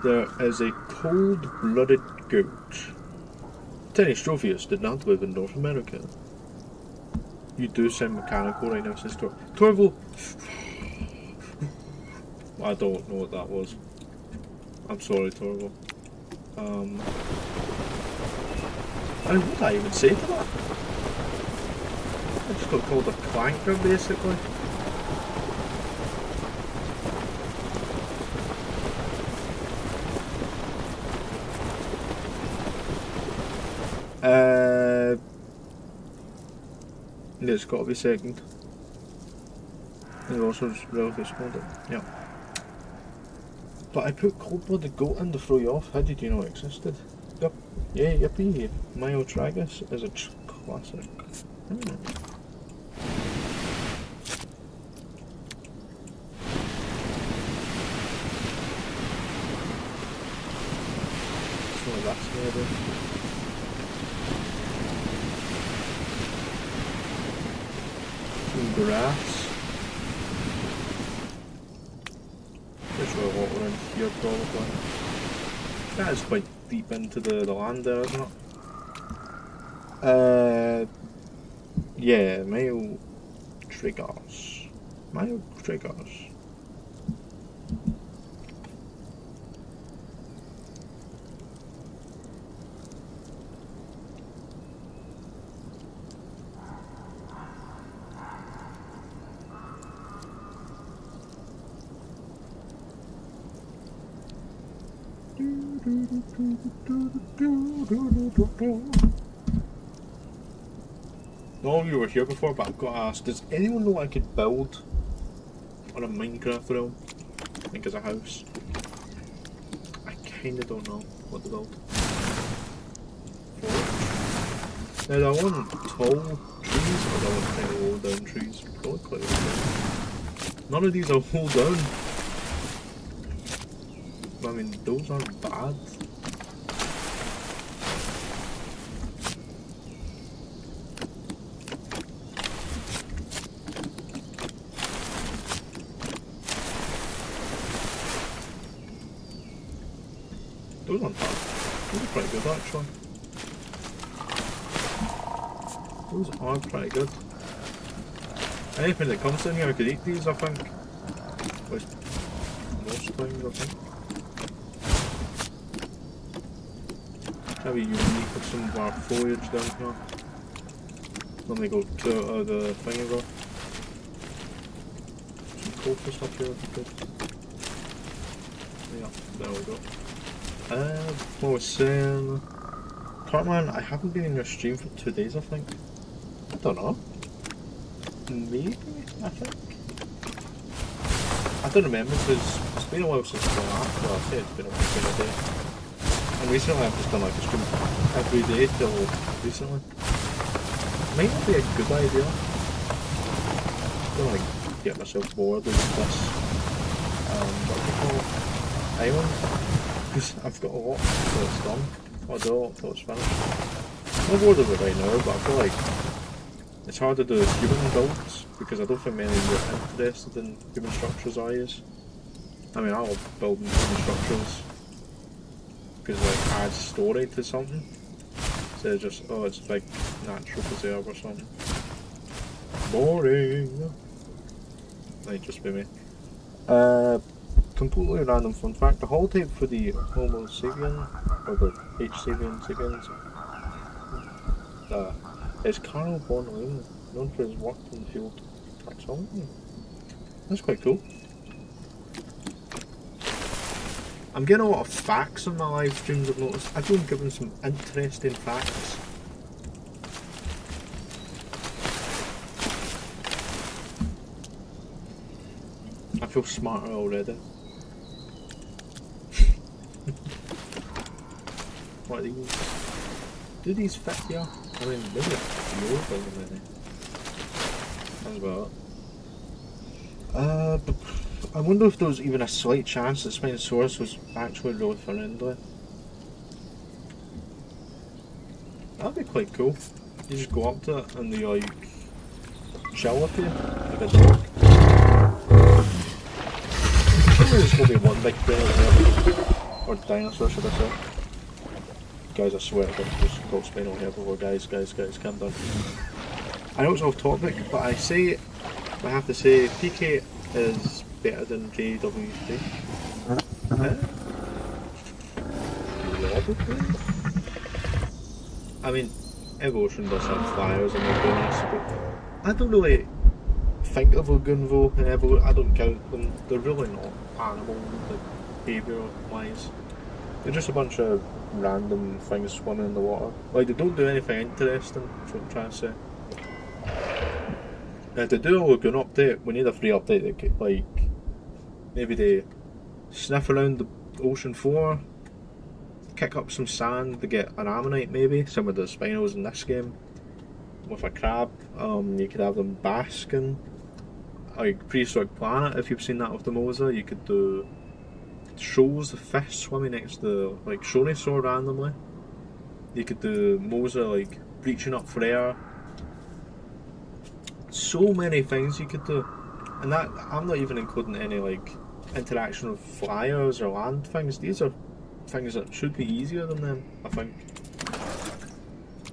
B: There is a cold-blooded goat. Tenistrophius did not live in North America. You do sound mechanical right now, says Torval. I don't know what that was. I'm sorry, Torval. And what did I even say to that? I just got called a clanker, basically. Yeah, it's got to be second. And also relatively responded. Yeah. But I put cold-blooded goat in to throw you off. How did you know it existed? Yep. Yeah, yippee. Myotragus is a classic. So that's maybe. Some grass. There's a water in here probably. That is quite deep into the land there, isn't it? Yeah, male triggers. Male triggers. All of you were here before, but I've got to ask, does anyone know what I could build on a Minecraft realm? I think as a house. I kinda don't know what to build. Now do I want tall trees or do I want kind of low down trees? Probably quite low down. None of these are low down. I mean, those aren't bad. Those aren't bad. Those are pretty good actually. Those are pretty good. Anything that comes in here I could eat these, I think. Most things, I think. Maybe unique with some of our foliage down here. Let me go to the thing over. Some copper stuff here would be good. Yeah, there we go. What I was saying... Cartman, I haven't been in your stream for 2 days, I think. I don't know. Maybe, I think. I don't remember because it's been a while since I've done that. Well, I say it's been a day. And recently I've just done like a stream every day till recently. Might not be a good idea. I don't like get myself bored with this what do you call it? Island. Because I've got a lot till it's done. I'll do a lot till it's finished. I'm not bored of it right now, but I feel like it's hard to do human builds because I don't think many of you are interested in human structures I use. I mean, I love building human structures because it like adds story to something instead of just, oh, it's a big natural preserve or something. Boring! Might just be me. Completely random fun fact, the holotape for the Homo sapien, or the H. sapiens, is Carl von Linné, known for his work in the field of taxonomy. That's quite cool. I'm getting a lot of facts on my live streams, I've noticed. I've been given some interesting facts. I feel smarter already. What are these? Do these fit here? I mean, maybe a few of them already. That's about it. I wonder if there was even a slight chance that Spinosaurus was actually really friendly. That'd be quite cool. You just go up to it and they like chill with you, like a dog. Surely there's gonna be one big predator, or dinosaur should I say. Guys, I swear to God, just got Spino here before. Guys, calm down. I know it's off topic, but I have to say, PK is better than JW3? Probably. I mean, Evolution does have flyers and lagoons, but I don't really think of lagoon though in Evolution. I don't count them. They're really not animal like behaviour wise. They're just a bunch of random things swimming in the water. Like they don't do anything interesting. That's what I'm trying to say. To do a lagoon update, we need a free update that could, like, maybe they sniff around the ocean floor, kick up some sand to get an ammonite maybe, some of the spinos in this game, with a crab. You could have them basking, like Prehistoric Planet, if you've seen that with the Mosa. You could do shows of fish swimming next to, like, Dinosaur randomly. You could do Mosa, like, reaching up for air. So many things you could do, and that I'm not even including any like interaction with flyers or land things. These are things that should be easier than them, I think.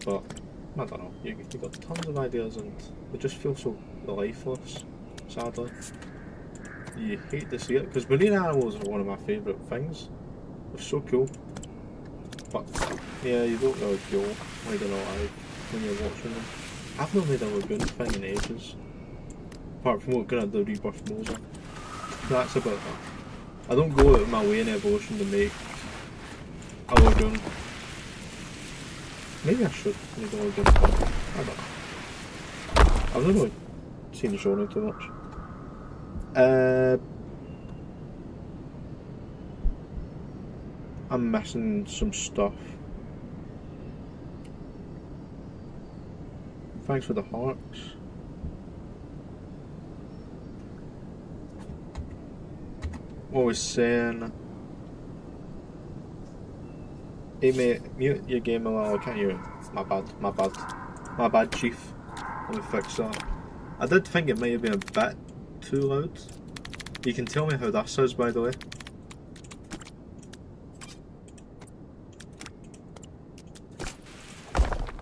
B: But I don't know. You got tons of ideas, and they just feel so lifeless. Sadly, you hate to see it because marine animals are one of my favourite things. They're so cool, but yeah, you don't really feel like they're alive when you're watching them. I've not made a lagoon thing in ages, apart from looking at the Rebirth Mosa. That's about it. I don't go out of my way in Evolution to make a lagoon. Maybe I should make a lagoon thing. I don't know. I've not really seen Shona too much. I'm missing some stuff. Thanks for the hearts. What was saying? Hey mate, mute your game a little, can't you? My bad, chief. Let me fix that. I did think it might have been a bit too loud. You can tell me how this is, by the way.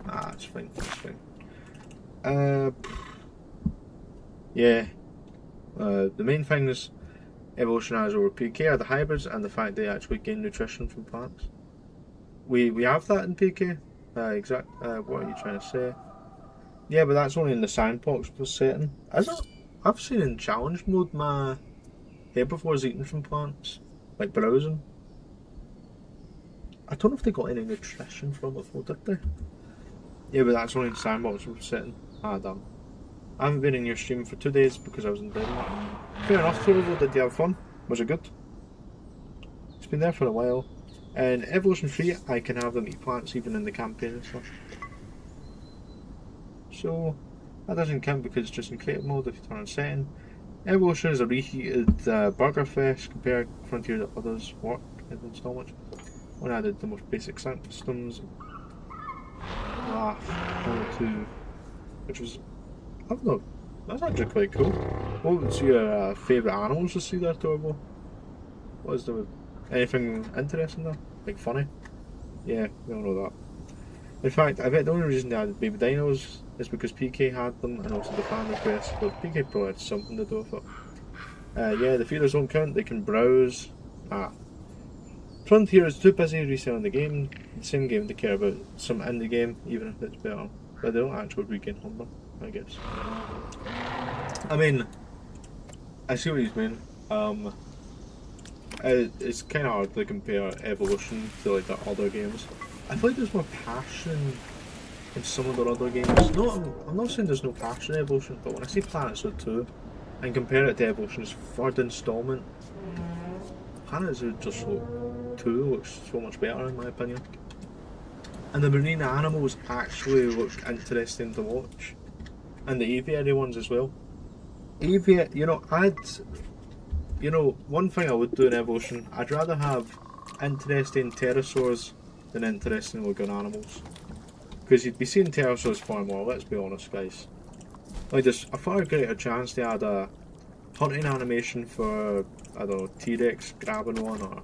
B: Ah, it's fine, it's fine. Yeah. The main things Evolution has over PK are the hybrids and the fact they actually gain nutrition from plants. We have that in PK. What are you trying to say? Yeah, but that's only in the sandbox setting. Is it? I've seen in challenge mode my herbivores eating from plants, like browsing. I don't know if they got any nutrition from it though, did they? Yeah, but that's only in sandbox setting. Ah, damn. I haven't been in your stream for 2 days because I was in Denmark. Fair enough, Torvo. Did you have fun? Was it good? It's been there for a while. And Evolution 3, I can have them eat plants even in the campaign and stuff. So, that doesn't count because it's just in creative mode if you turn on setting. Evolution is a reheated burger fest compared to Frontier that others work in installments. One added the most basic systems. Laugh, 102, which was, I don't know, that's actually quite cool. What was your favourite animals to see there, Torbo? What is there? Anything interesting there? Like funny? Yeah, we all know that. In fact, I bet the only reason they added baby dinos is because PK had them and also the fan requests, but PK probably had something to do with it. Yeah, the feeders don't count, they can browse. Frontier is too busy reselling the game, the same game to care about some indie game, even if it's better. But they don't actually regain hunger, I guess. I mean, I see what he's mean. It's kind of hard to compare Evolution to like the other games. I feel like there's more passion in some of their other games. No, I'm not saying there's no passion in Evolution, but when I see Planetzoid 2 and compare it to Evolution's third installment, Planetzoid just 2 looks so much better in my opinion. And the marine animals actually look interesting to watch. And the aviary ones as well. Aviary, one thing I would do in Evolution, I'd rather have interesting pterosaurs than interesting looking animals. Because you'd be seeing pterosaurs far more, let's be honest guys. Like there's a far greater chance to add a hunting animation for, I don't know, T-Rex grabbing one, or...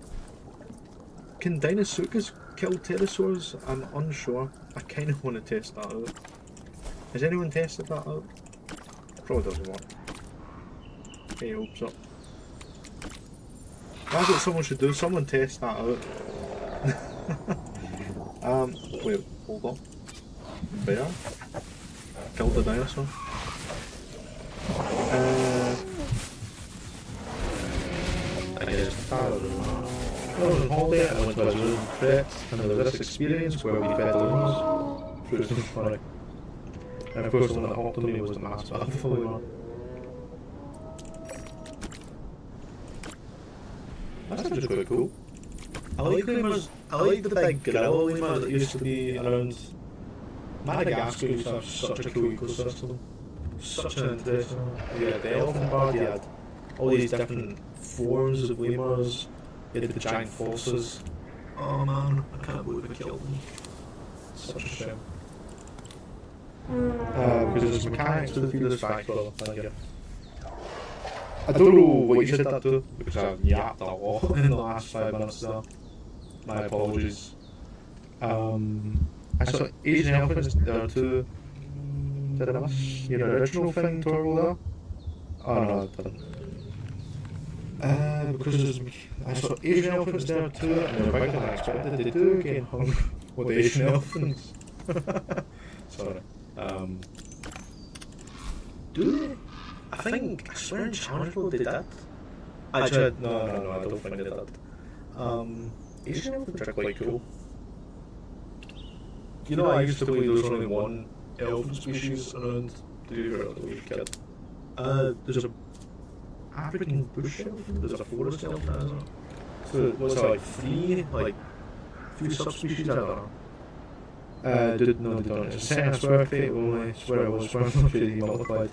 B: Can Dinosaurs kill pterosaurs? I'm unsure. I kind of want to test that out. Has anyone tested that out? Probably doesn't work. Hey, hopes up. That's what someone should do. Someone test that out. Wait, hold on. Bear? Killed the dinosaur?
A: I guess I was on holiday, I went to a zoo in Crete, and there was this experience where we fed lemurs. So it was just funny. And of course the one that hopped on me was the massive alpha lemur. That's actually quite cool. I like lemurs. I like the big gorilla lemur that used to be around. Madagascar used to have such a cool ecosystem. Such an interesting. You had the elephant bird, you had all these different forms of lemurs, you had the giant fosses. Oh man, I can't believe I killed them. Such a shame. Because there's mechanics to the feeder's fact, well, thank you. I don't know what you said that to, because I've yapped a lot in the last 5 minutes there. My apologies. I saw Asian elephants there too. Did I miss your original thing, Torval, there? Oh no, I didn't. Because I saw Asian elephants there too, and they're bigger than I expected. They do get hung with the Asian elephants. Sorry. Do they? I swear in Challenge World they did. I tried. No, I don't think they did. Asian elephants are quite cool. You know, I used to believe there was only one elephant species around the kid. There's a African bush elephant, there's a forest elephant, isn't there? So what's that, like few subspecies, I don't know. No, they don't. It's a set of swear fate only, swear it was, swear not fate multiplied.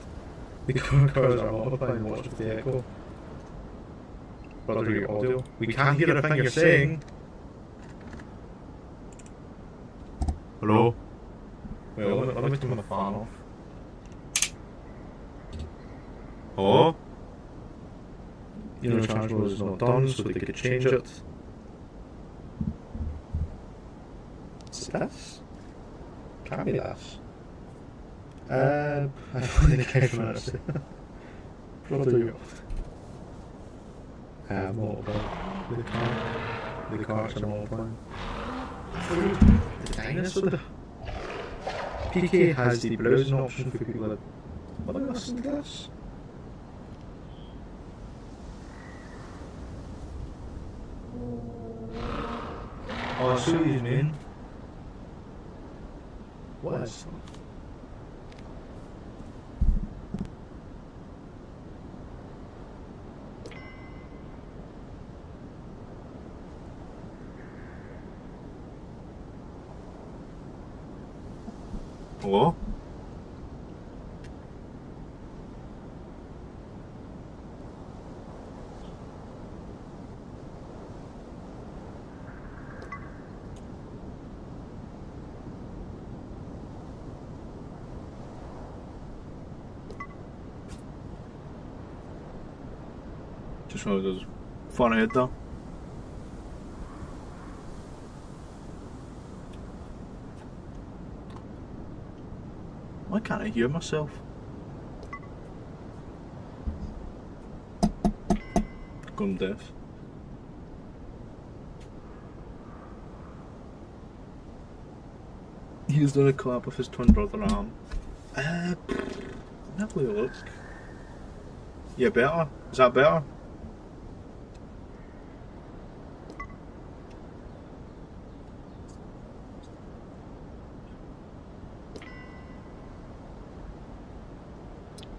A: The cars are multiplying, watch with the echo. Brother, your audio. We can't hear a thing you're saying. Hello? Wait, let me turn my fan off. Hello? You know, Challenge is not done, so they could change it. Is it this? Can't be this. I finally came from it. Brother, you. Multiplying. The carts are multiplying. The dinosaur. PK has the browsing option for people that want to listen to this. Oh, I see what you mean. What is that? Hello? Just one of those far ahead though. Why can't I hear myself? Gone deaf. He's done a collab with his twin brother Am. Have a look. Yeah, better. Is that better?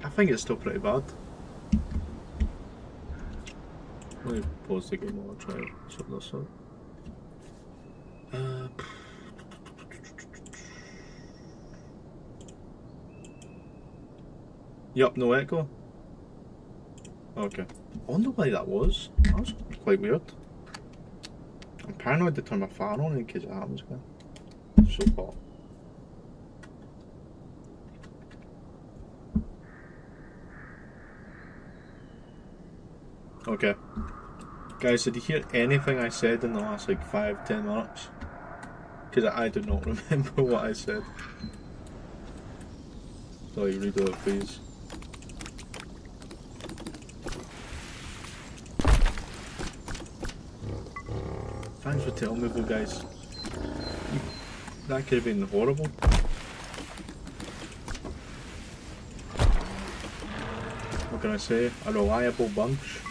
A: I think it's still pretty bad. Let me pause the game while I try to sort this out. Yup, no echo. Okay. I wonder why that was. That was quite weird. I'm paranoid to turn my fan on in case it happens again. It's so hot. Okay. Guys, did you hear anything I said in the last like 5-10 minutes? Because I do not remember what I said. So you read it, please.
B: Thanks for telling me, though, guys. That could have been horrible. What can I say? A reliable bunch.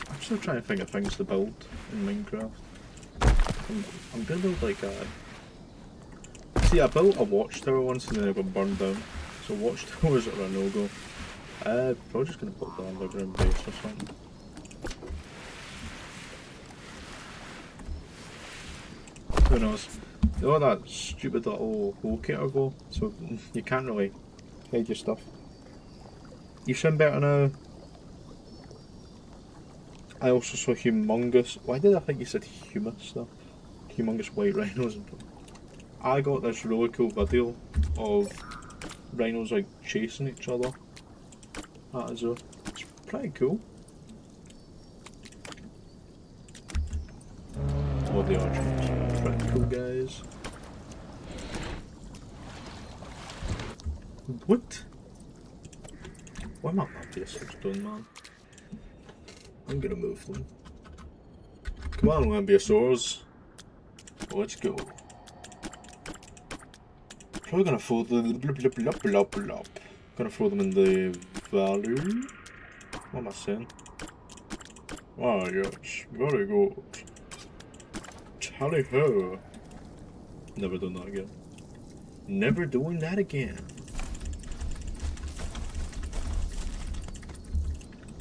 B: I'm still trying to think of things to build in Minecraft. I'm gonna build like a... See, I built a watchtower once and then it got burned down. So watchtowers are a no-go. Probably just gonna put the underground base or something. Who knows? They all that stupid little locator go, so you can't really hide your stuff. You sound better now. I also saw humongous... Why did I think you said humus stuff? Humongous white rhinos. I got this really cool video of rhinos like chasing each other at a zoo. It's pretty cool. Oh, the archers. Pretty cool, guys. What? Why am I not this done, man? I'm gonna move them. Come on, Lambeosaurs. Let's go. Probably gonna throw the Gonna throw them in the valley. What am I saying? Ah, yes, very good. Tally ho. Never done that again. Never doing that again.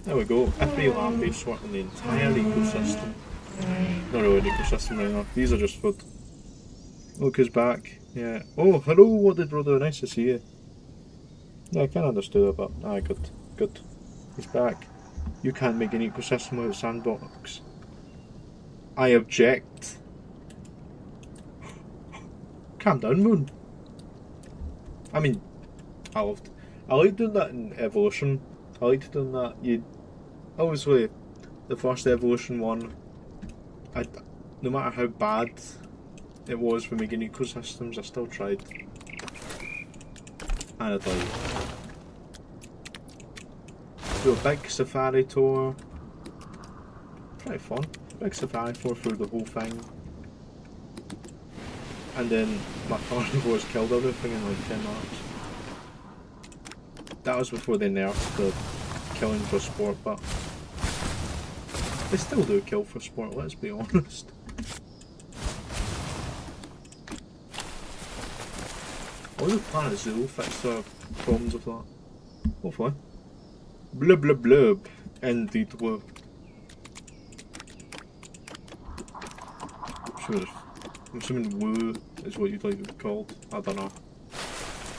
B: There we go. Every lamb base work in the entire ecosystem. Not really an ecosystem right now. These are just food. Look who's back. Yeah. Oh, hello, what did brother? Nice to see you. Yeah, I kind of understood it, but good. Good. He's back. You can't make an ecosystem without sandbox. I object. Calm down, Moon. I mean, I like doing that in Evolution. I liked doing that. Obviously, the first Evolution one, no matter how bad it was for making ecosystems, I still tried. And I died. Do a big safari tour. Pretty fun. Big safari tour through the whole thing. And then my carnivores killed everything in like 10 minutes. That was before they nerfed the killing for sport, but they still do kill for sport, let's be honest. I wonder if Planet Zoo will fix the problems of that. Hopefully. Blub blub blub. Indeed will. I'm assuming woo is what you'd like to be called. I don't know.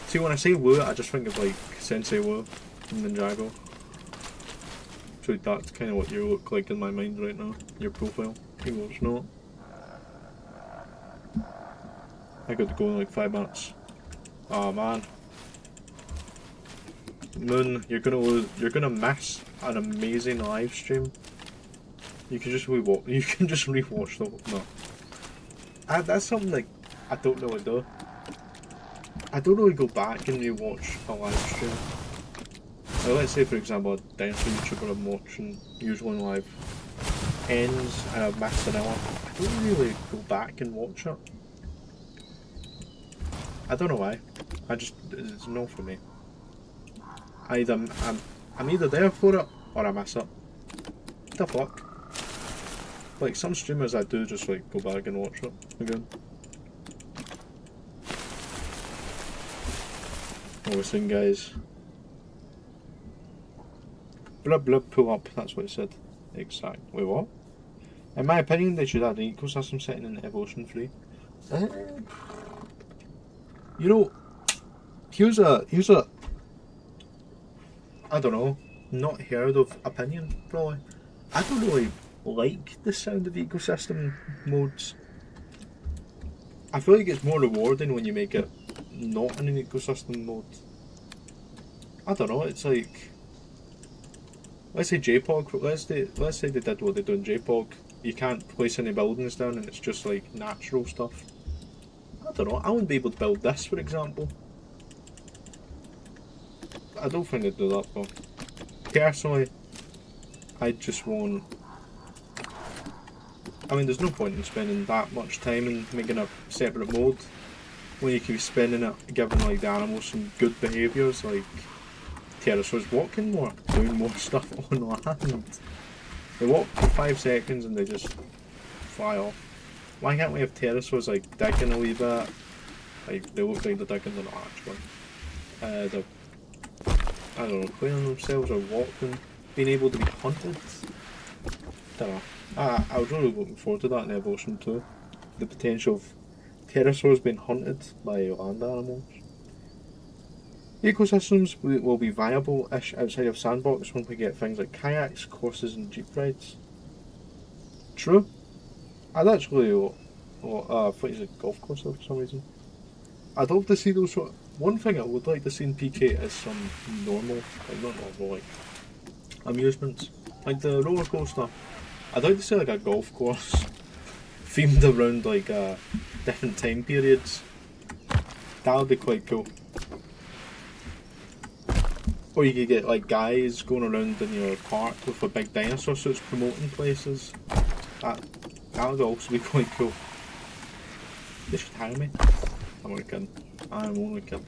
B: See, when I say woo, I just think of like Sensei Woo from Ninjago. So that's kind of what you look like in my mind right now. Your profile. Even though it's not. I got to go in like 5 minutes. Oh man. Moon, you're gonna miss an amazing live stream. You can just rewatch the no. That's something like I don't really do. I don't really go back and rewatch a live stream. Like, let's say for example a dinosaur YouTuber I'm watching, usually live, ends and I've missed an hour. I don't really go back and watch it. I don't know why. It's no for me. I'm either there for it or I miss it. What the fuck? Like some streamers I do just like go back and watch it again. What we're saying, guys. Blub blub pull up, that's what it said. Exactly. Wait, what? In my opinion they should add an ecosystem setting in Evolution 3. You know, here's a I don't know, not heard of opinion probably. I don't really like the sound of ecosystem modes. I feel like it's more rewarding when you make it not in an ecosystem mode. I don't know, it's like, let's say JPOG, let's say they did what they do in JPOG. You can't place any buildings down and it's just like natural stuff. I don't know, I wouldn't be able to build this for example. I don't think they'd do that, but personally, I just want. I mean, there's no point in spending that much time in making a separate mode when you could be spending it giving like the animals some good behaviours, like pterosaurs walking more, doing more stuff on land. They walk for 5 seconds and they just fly off. Why can't we have pterosaurs like digging a wee bit? Like they look like they're digging, they're not actually. They're, I don't know, cleaning themselves or walking, being able to be hunted. Don't know. I was really looking forward to that in Evolution 2. The potential of pterosaurs being hunted by land animals. Ecosystems will be viable-ish outside of Sandbox when we get things like kayaks, courses and jeep rides. True. I'd actually I thought it's a golf course for some reason. I'd love to see those sort of, one thing I would like to see in PK is some normal, like not normal, like amusements. Like the roller coaster. I'd like to see like a golf course themed around like different time periods. That would be quite cool. Or you could get like guys going around in your park with a big dinosaur suits promoting places. That would also be quite cool. They should hire me. I'm only kidding. I'm only kidding.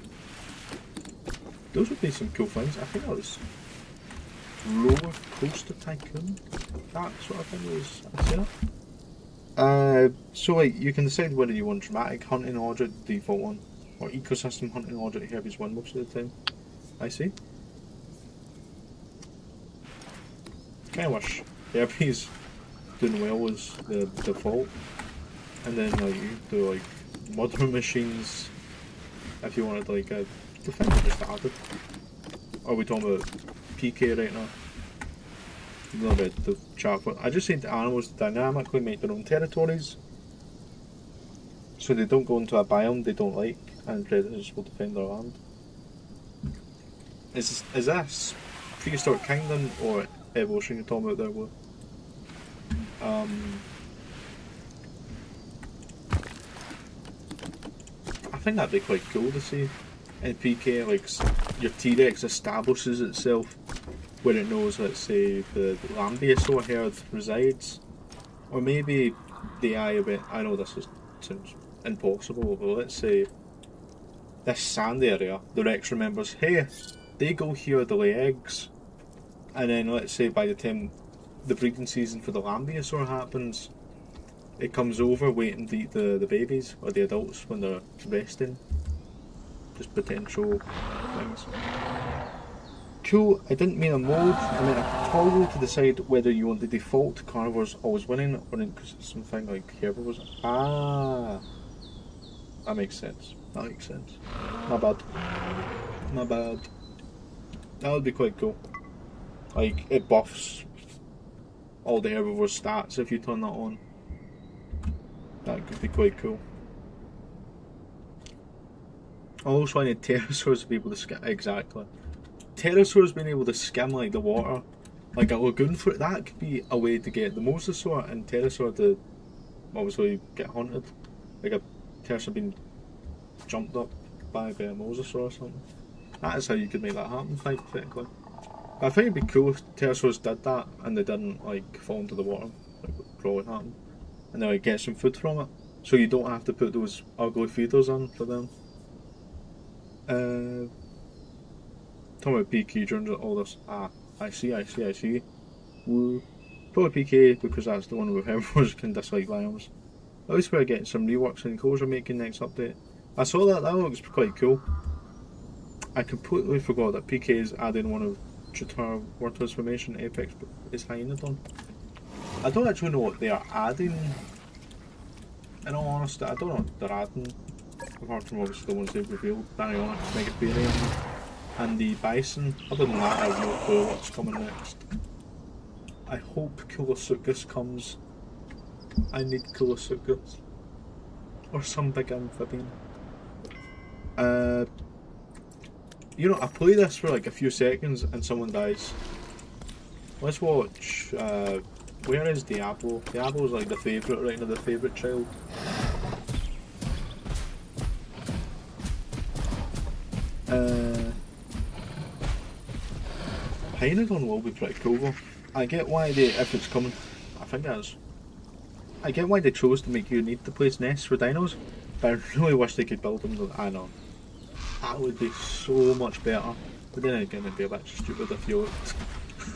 B: Those would be some cool things. I think that was Roller Coaster Tycoon. That sort of thing was. I see that. So like you can decide whether you want dramatic hunting order, the default one, or ecosystem hunting order. Herbie's one most of the time. I see. Kind of wish Herbie's doing well was the default, and then like you do like murder machines if you wanted like a defender just added. Are we talking about PK right now? I've not read the chat, but I just said the animals dynamically make their own territories, so they don't go into a biome they don't like, and predators will defend their land. Is this Prehistoric Kingdom or Evolution you're talking about there, Will? I think that'd be quite cool to see in PK, like your T-Rex establishes itself where it knows, let's say, the Lambeosaur herd resides, or maybe the AI a bit. I know this sounds impossible, but let's say this sand area, the Rex remembers, hey, they go here to lay eggs, and then let's say by the time the breeding season for the Lambeosaur happens, it comes over waiting to eat the babies or the adults when they're resting. Just potential things. Cool, I didn't mean a mode, I meant a toggle to decide whether you want the default carnivores always winning or an inconsistent thing like herbivores. Ah, that makes sense. That makes sense. My bad. My bad. That would be quite cool. Like, it buffs all the herbivore stats if you turn that on. That could be quite cool. I also need pterosaurs to be able to skim. Exactly. Pterosaurs being able to skim like the water, like a lagoon fruit, that could be a way to get the mosasaur and pterosaur to obviously get hunted. Like a pterosaur being jumped up by a mosasaur or something. That is how you could make that happen, hypothetically. I think it'd be cool if pterosaurs did that and they didn't like fall into the water, like would probably happen, and then like get some food from it, so you don't have to put those ugly feeders on for them. Talking about PK during all this. Ah, I see. Woo. Probably PK because that's the one where herbivores can dislike biomes. At least we're getting some reworks and cores are making next update. I saw that looks quite cool. I completely forgot that PK is adding one of Chitara word transformation Apex is Hyenodon. I don't actually know what they are adding. In all honesty, I don't know what they're adding. Apart from obviously the ones they've revealed, Baryonyx, Megatherium, and the Bison. Other than that, I have no clue what's coming next. I hope Kulosuchus comes. I need Kulosuchus. Or some big amphibian. You know, I play this for like a few seconds and someone dies. Let's watch, where is Diablo? Diablo's like the favourite right now, the favourite child. Pteranodon will be pretty cool though. I get why they, if it's coming, I think it is. I get why they chose to make you need to place nests for dinos, but I really wish they could build them. I know. That would be so much better. But then again, it'd be a bit stupid if you looked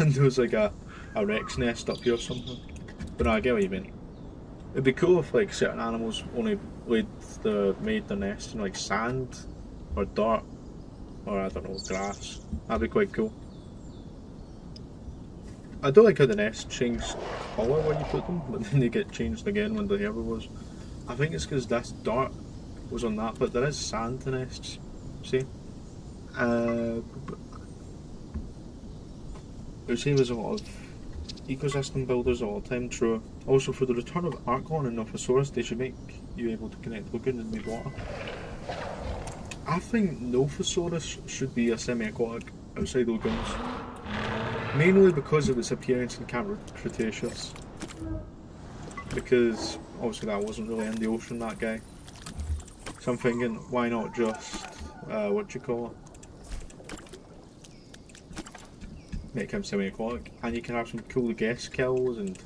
B: and there was like a Rex nest up here or something. But no, I get what you mean. It'd be cool if like certain animals only made their nest in like sand or dirt or I don't know, grass. That'd be quite cool. I don't like how the nests change colour when you put them, but then they get changed again when the herb was. I think it's because this dirt was on that, but there is sand to nests. See? It seems there's a lot of ecosystem builders all the time, true. Also, for the return of Archon and Nophosaurus, they should make you able to connect lagoon and mid water. I think Nophosaurus should be a semi-aquatic outside lagoons. Mainly because of its appearance in Camp Cretaceous. Because obviously that wasn't really in the ocean, that guy. So I'm thinking, why not just, what do you call it? Make him semi-aquatic. And you can have some cool guest kills and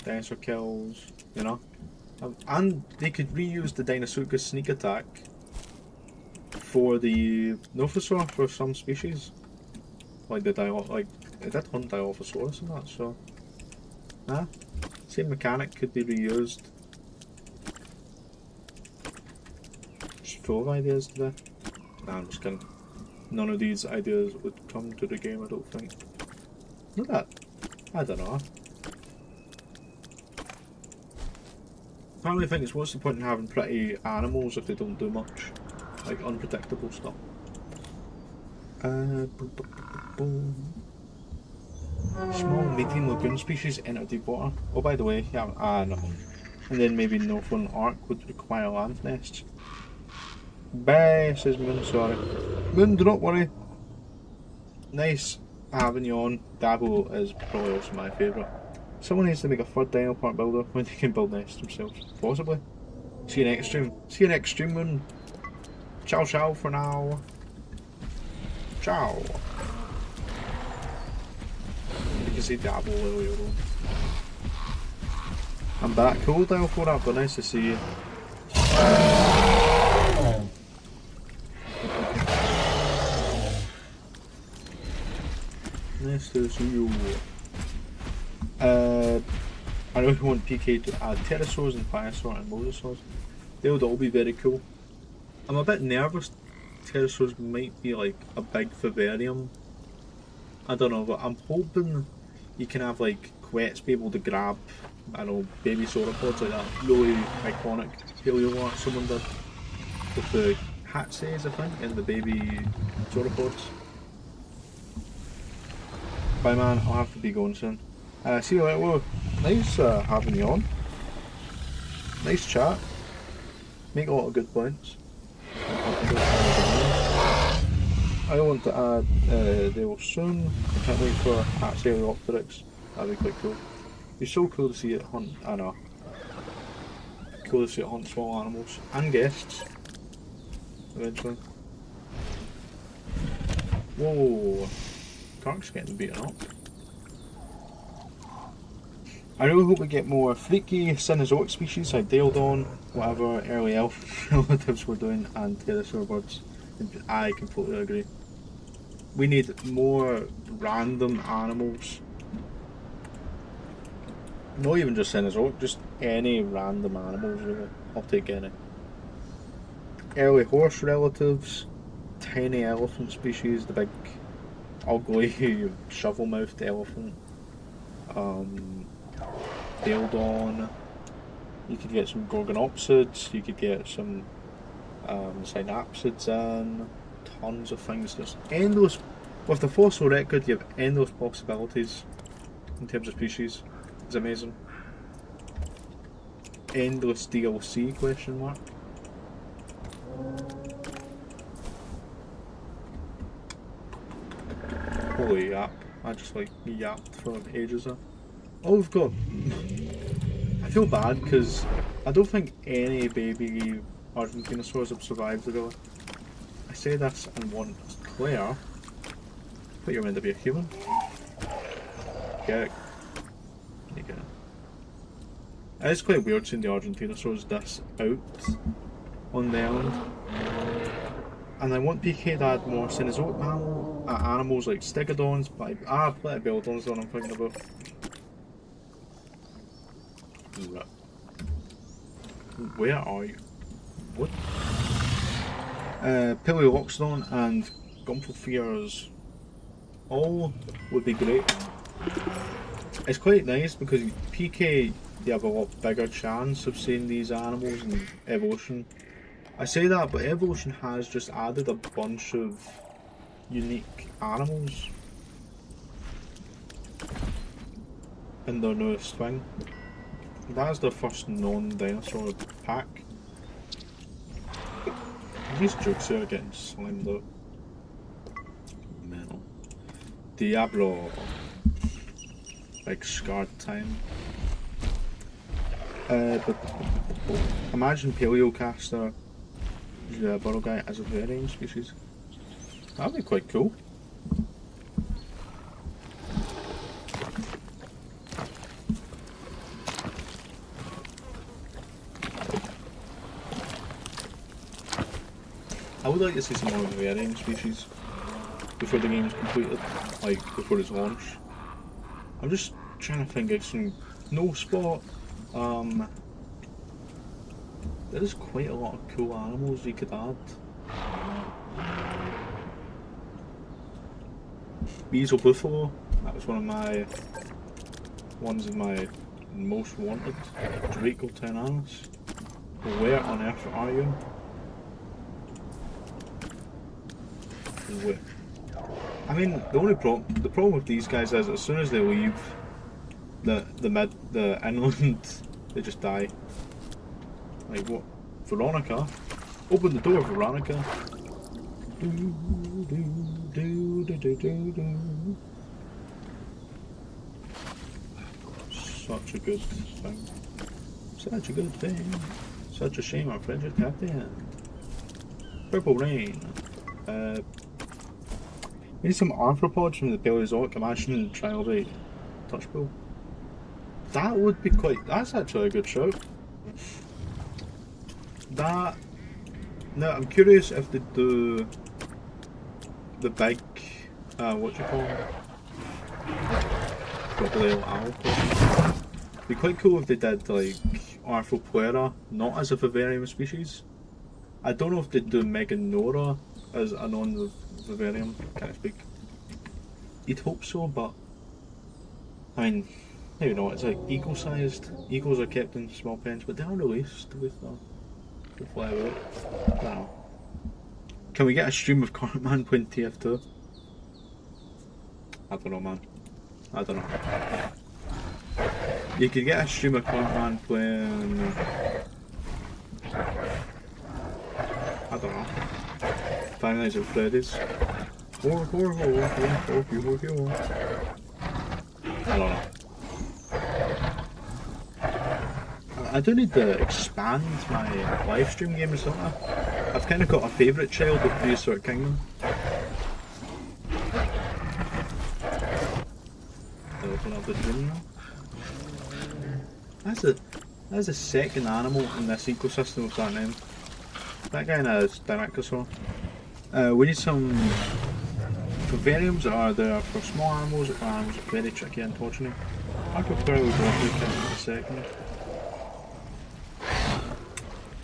B: dinosaur kills, you know? And they could reuse the Dinosaur's sneak attack for the Nophosaur for some species. Like the it did hunt Dilophosaurus and that, so same mechanic could be reused. Just full of ideas today. Nah, I'm just kidding. None of these ideas would come to the game, I don't think. Look at that. I don't know. I really think it's what's the point in having pretty animals if they don't do much? Like unpredictable stuff. Small, medium lagoon species enter deep water. Oh, by the way, yeah, no. And then maybe Northern Ark would require land nests. Bye, says Moon, sorry. Moon, do not worry. Nice having you on. Dabo is probably also my favourite. Someone needs to make a third dino park builder when they can build nests themselves. Possibly. See you next stream. See you next stream, Moon. Ciao, ciao for now. Ciao. You can see Dabo earlier though. I'm back. Cool, Dial 4 up, but nice to see you. Nice to see you. I really want PK to add pterosaurs and pliosaurs and mosasaurs. They would all be very cool. I'm a bit nervous pterosaurs might be like a big vivarium. I don't know, but I'm hoping you can have like quets be able to grab, I don't know, baby sauropods like that really iconic paleo art someone did with the Hatsays, I think, and the baby sauropods. Bye man, I'll have to be going soon. See you later. Well, nice having you on. Nice chat. Make a lot of good points. I want to add Dale soon. I can't wait for Hatsaeopteryx. That'd be quite cool. It'd be so cool to see it hunt. I know. Cool to see it hunt small animals and guests. Eventually. Whoa. Tark's getting beaten up. I really hope we get more freaky Cenozoic species like Daildon, whatever early elf relatives we're doing, and pterosaur birds. I completely agree. We need more random animals. Not even just Cenozoic, just any random animals really. I'll take any. Early horse relatives, tiny elephant species, the big ugly shovel-mouthed elephant. Daildon. You could get some Gorgonopsids, you could get some Synapsids in, tons of things. There's endless, with the fossil record you have endless possibilities in terms of species. It's amazing. Endless DLC question mark. Holy yap, I just like yapped for ages there. Oh, we've got. I feel bad because I don't think any baby Argentinosaurs have survived really. I say this and want Claire, but you're meant to be a human. get it, you get it. It's quite weird seeing the Argentinosaurs this out on the island. And I want PK to add more Cenozoic animals like Stegodons, Platybeldons that I'm thinking about. Right. Where are you? What? Paleoxodon and Gumpelfears all would be great. It's quite nice because PK, you have a lot bigger chance of seeing these animals in evolution. I say that, but evolution has just added a bunch of unique animals in their newest thing. That is the first non-dinosaur pack. These jokes are getting slimmed up. Mental. Diablo. Like scarred time. But imagine Paleocaster, the burrow guy, as a varying species. That'd be quite cool. I would like to see some more varying species before the game's completed, like before its launch. I'm just trying to think of some no spot. There's quite a lot of cool animals you could add. Weasel Buffalo, that was one of my most wanted. Dracotyranus. Where on earth are you? Where? I mean, the problem with these guys is as soon as they leave the inland, they just die. Like what? Veronica? Open the door, Veronica. Such a good thing. Such a good thing. Such a shame our friendship had to end. Purple Rain. We need some arthropods from the Paleozoic. Imagine Trilobite Touchpool. That would be that's actually a good show. Now I'm curious if they do the big, what do you call it? Crocodile owl. It'd be quite cool if they did like Arthropoera, not as a vivarium species. I don't know if they'd do Meganora as a non-vivarium, can't speak. You'd hope so, but I mean, maybe not. It's like eagle-sized. Eagles are kept in small pens, but they are released with the fly out. I don't know. Can we get a stream of Cartman playing TF2? I don't know, man. I don't know. You could get a stream of Cartman playing. I don't know. Five Nights at Freddy's. I don't know. I do need to expand my live stream game or something. I've kind of got a favourite child of Prehistoric Kingdom. I'll open up the room now. That's the second animal in this ecosystem with that name. That guy is Dinosaur. We need some vivariums that are there for small animals, or animals that are very tricky and torturing. I could probably go through it in a second.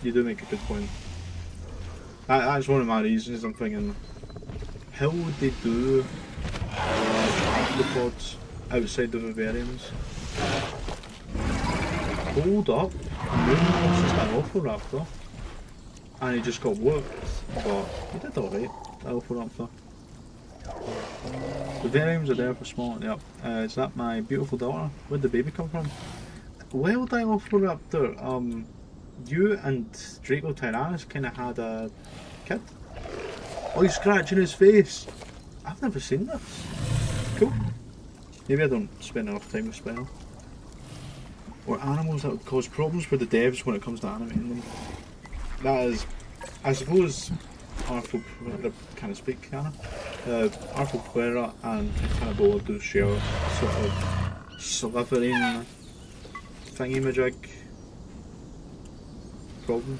B: You do make a good point. That's one of my reasons I'm thinking, how would they do arthropods outside the vivariums? Hold up, Moon was just an Orthoraptor. And he just got worked, but he did alright, the Orthoraptor. The vivariums are there for small, yep. Is that my beautiful daughter? Where'd the baby come from? Well, Orthoraptor, you and Dracotyranus kind of had a kid. Oh, he's scratching his face! I've never seen this. Cool. Maybe I don't spend enough time with Spinel. Or animals that would cause problems for the devs when it comes to animating them. That is, I suppose, Arthropoera, can I speak, can I? Arthropoera and Cannibal do share sort of slithering thingy-majig problem.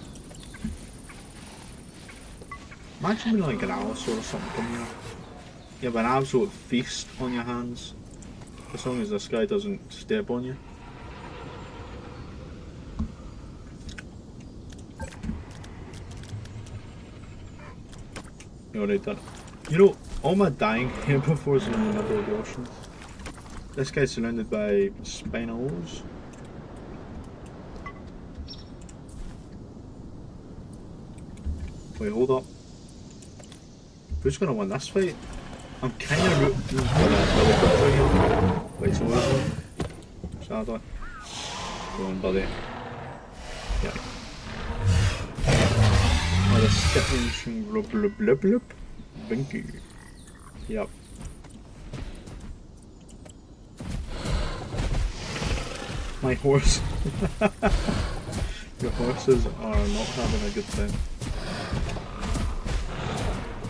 B: Imagine when like an Allosaur or something come here. You have an absolute feast on your hands, as long as this guy doesn't step on you. You already done it. You know, all my dying herbivores are in the middle of the ocean. This guy's surrounded by spinos. Wait, hold up. Who's gonna win this fight? I'm kinda rooting for that helicopter here. Wait, so what is it? Shadow. Go on, buddy. Yeah. Oh, the skipping blub blub blub blub. Binky. Yep. My horse. Your horses are not having a good time.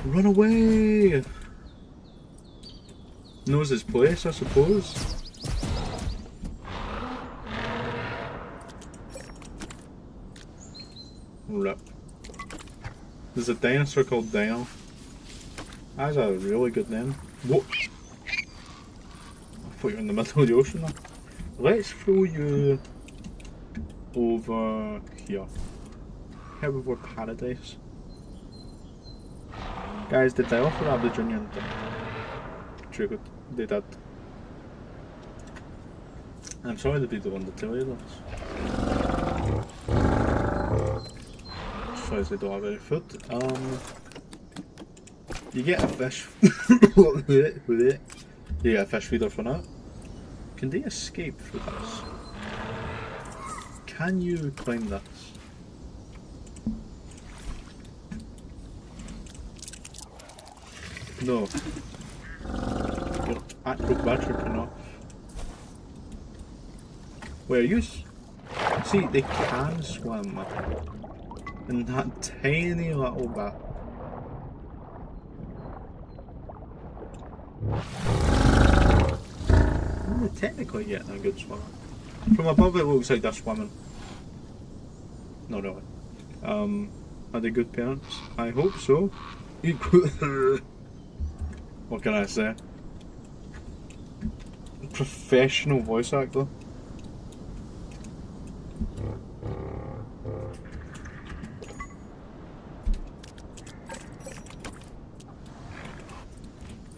B: Run away! Knows his place, I suppose. Rip. There's a dinosaur called Dino. That's a really good name. What? I thought you were in the middle of the ocean now. Let's throw you over here. Herbivore Paradise. Guys, did they offer Aboriginal? True good, they did. I'm sorry to be the one to tell you this. Sorry they don't have any food. You get a fish. You get a fish feeder for that. Can they escape through this? Can you climb this? No. You're acrobatic enough. Where are you? See, they can swim in that tiny little bit. They're technically getting a good swimmer. From above it looks like they're swimming. Not really. Are they good parents? I hope so. What can I say? Professional voice actor.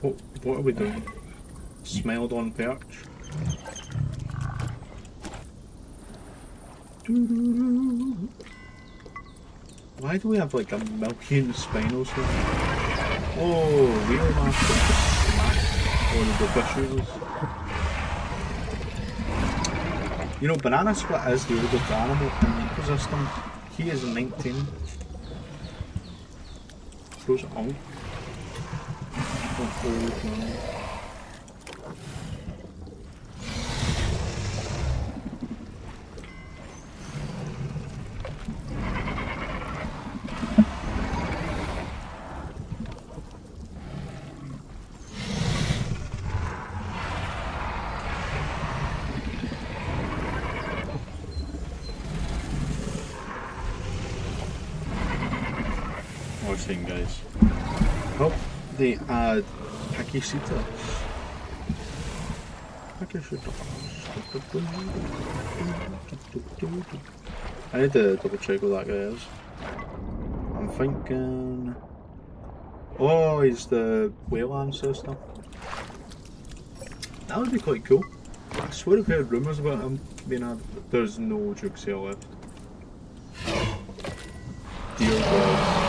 B: What are we doing? Smiled on perch. Why do we have like a million spinos here? Oh, wheel master. One of the fish wheels. You know, Banana Split is the oldest animal in the ecosystem. He is 19. Those are old. Old man. Thing, guys. Hope they add Pakishitas. I need to double check what that guy is. I'm thinking. Oh, he's the whale ancestor. That would be quite cool. I swear I've heard rumours about him being added, but there's no Jukes here left. Dear God.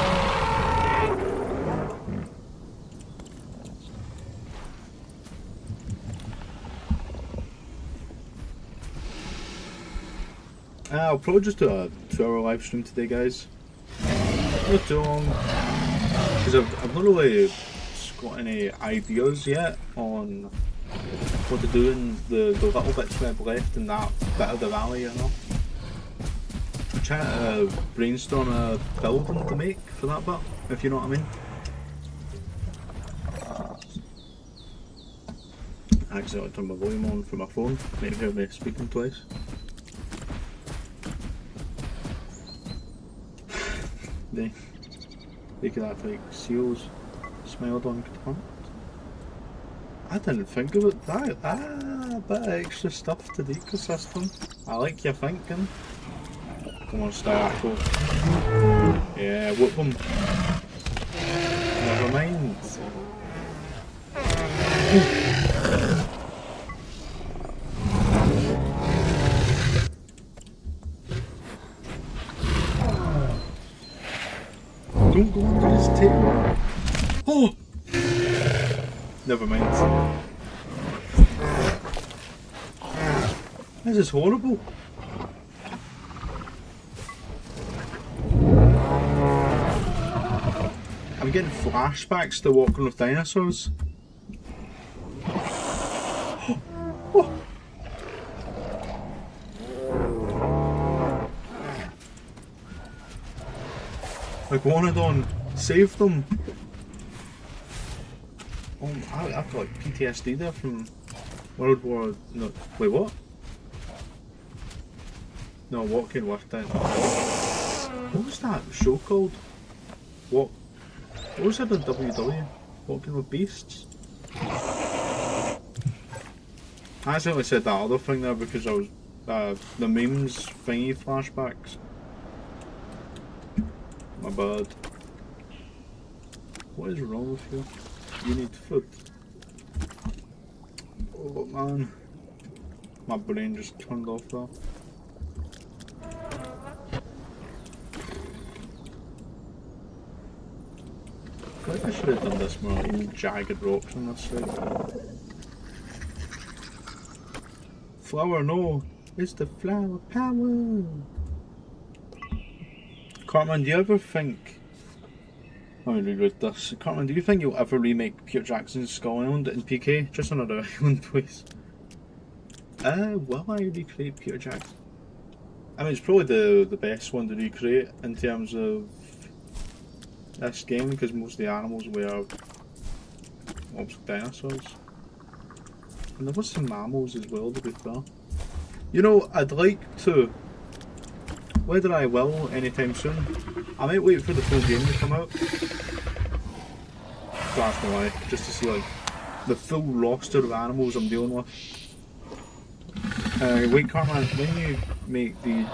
B: I'll probably just do a 2-hour live stream today, guys. Not too long, because I've not really got any ideas yet on what to do in the little bits we have left in that bit of the valley, you know. I'm trying to brainstorm a building to make for that bit, if you know what I mean. accidentally turned my volume on from my phone. Might have heard me speaking twice. They could act like seals smiled on contact. I didn't think about that. A bit of extra stuff to the ecosystem. I like your thinking. Come on, Starco. Yeah, whoop them. Never mind. Don't go under his table. Oh! Never mind. This is horrible. I'm getting flashbacks to walking with dinosaurs. Oh. Iguanodon, save them! Oh, I've got like PTSD there from World War... No, wait, what? No, walking with it. What was that show called? What was it on WW? Walking with Beasts? I accidentally said that other thing there because I was... the memes thingy flashbacks. My bad. What is wrong with you? You need food. Oh man. My brain just turned off there. I think I should have done this more like jagged rocks on this side. Flower, no! It's the flower power! Cartman, do you ever think... Let me reread this. Cartman, do you think you'll ever remake Peter Jackson's Skull Island in PK? Just another island, please. Will I recreate Peter Jackson? I mean, it's probably the best one to recreate in terms of this game, because most of the animals were obviously dinosaurs. And there was some mammals as well, to be fair. You know, I'd like to... Whether I will anytime soon, I might wait for the full game to come out. That's no lie, just to see like the full roster of animals I'm dealing with. Wait, Cartman, when you make the...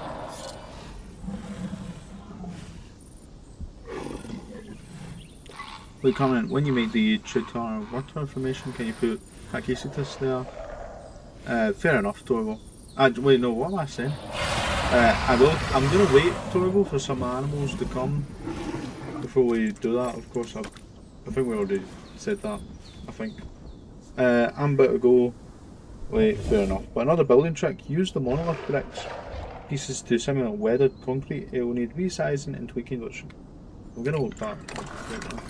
B: Wait, Cartman, when you make the Chitar water formation, can you put Hakisitus there? Fair enough, Torgo. Wait, no, what am I saying? I'm going to wait, Torgo, for some animals to come before we do that. Of course, I think we already said that, I think. I'm about to go... Wait, fair enough. But another building trick, use the monolith bricks pieces to simulate weathered concrete. It will need resizing and tweaking, which I'm going to look back right now.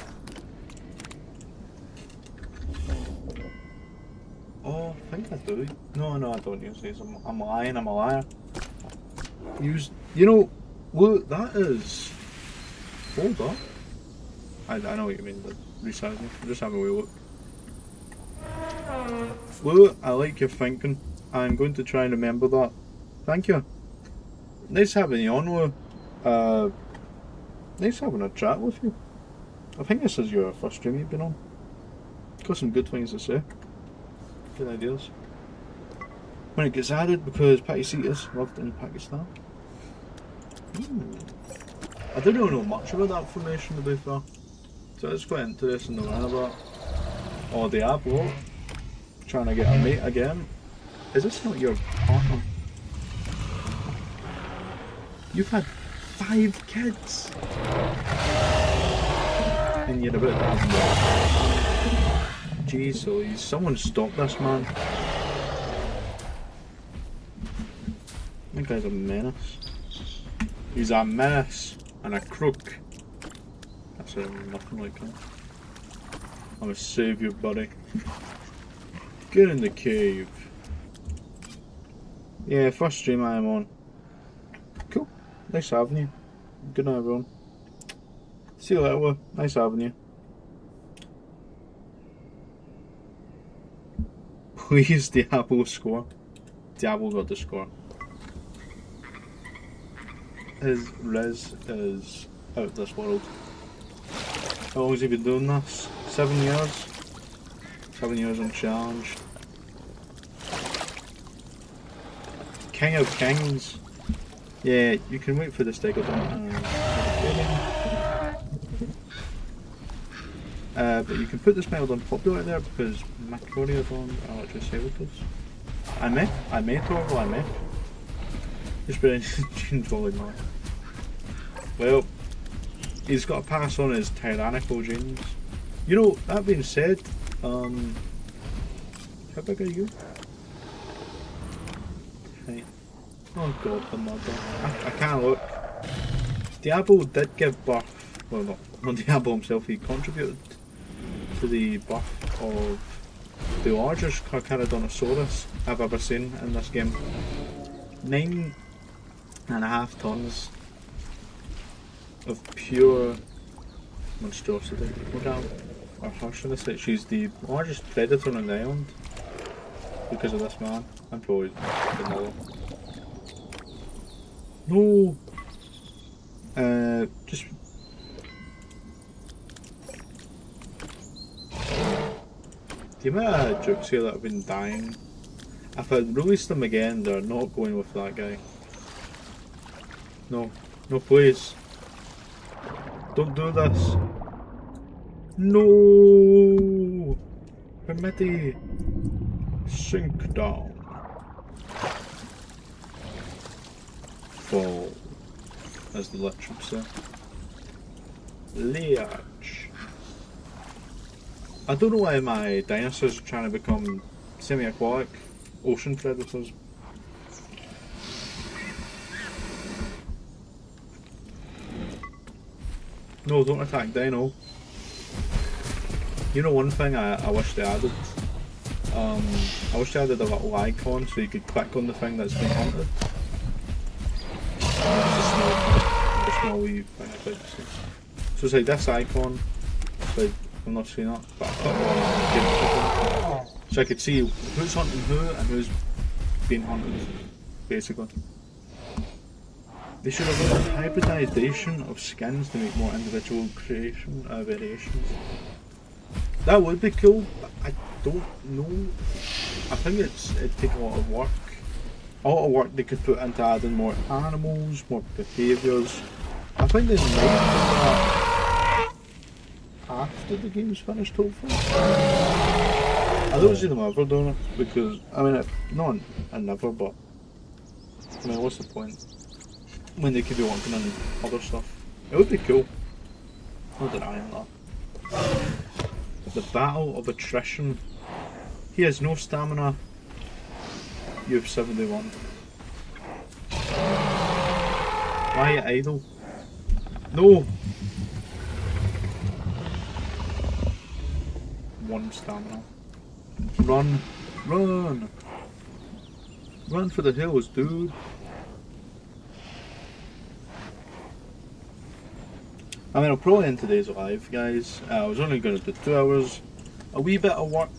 B: Oh, I think I do. No, I don't use these. I'm lying, I'm a liar. You know, look, that is... Hold up. I know what you mean, but resizing. Just have a wee look. Look, I like your thinking. I'm going to try and remember that. Thank you. Nice having you on, Lou. Nice having a chat with you. I think this is your first stream you've been on. Got some good things to say. Good ideas. When it gets added, because Patty Seaters loved in Pakistan. I don't really know much about that formation, to be fair. So it's quite interesting to learn about. Oh, Diablo. Trying to get a mate again. Is this not your partner? You've had 5 kids! And you're about to have more. Jeez, so someone stop this man. That guy's a menace. He's a menace and a crook. That's nothing like that. I'm gonna save you, buddy. Get in the cave. Yeah, first stream I am on. Cool. Nice having you. Good night, everyone. See you later. Nice having you. Please, Diablo, score. Diablo got the score. His Riz is out of this world. How long has he been doing this? 7 years? 7 years on challenge. King of Kings. Yeah, you can wait for the Stegodon. But you can put the Smilodon popular there because Macroniodon are actually Sailors. I may Torval, I may. Just been change all in mind. Well, he's got to pass on his tyrannical genes. You know, that being said, how big are you? Right. Oh god, the mother. I can't look. Diablo did give birth. Well, not Diablo himself, he contributed to the birth of the largest Carcharodontosaurus I've ever seen in this game. 9.5 tons of pure monstrosity. Look at her, should I say? She's the largest predator on the island because of this man. I'm probably the mother. No! Just... The amount of jokes here that have been dying. If I release them again, they're not going with that guy. No. No, please. Don't do this. No! Hermeti! Sink down. Fall. As the lich would say. Learch. I don't know why my dinosaurs are trying to become semi-aquatic ocean predators. No, don't attack Dino. You know one thing I wish they added? I wish they added a little icon so you could click on the thing that's been hunted. A small wee thing I'd like to see. So it's like this icon, but I'm not seeing that, but I click on it so I could see who's hunting who and who's being hunted, basically. They should have done hybridization of skins to make more individual variations. That would be cool, but I don't know. I think it'd take a lot of work. A lot of work they could put into adding more animals, more behaviours. I think they might do that after the game's finished, hopefully. I don't see them ever doing it because, I mean, not never, but I mean, what's the point? When they could be working on other stuff. It would be cool. Not denying that. The battle of attrition. He has no stamina. You have 71. Why are you idle? No! 1 stamina. Run! Run! Run for the hills, dude! I mean, I'll probably end today's live, guys. I was only going to do 2 hours. A wee bit of work.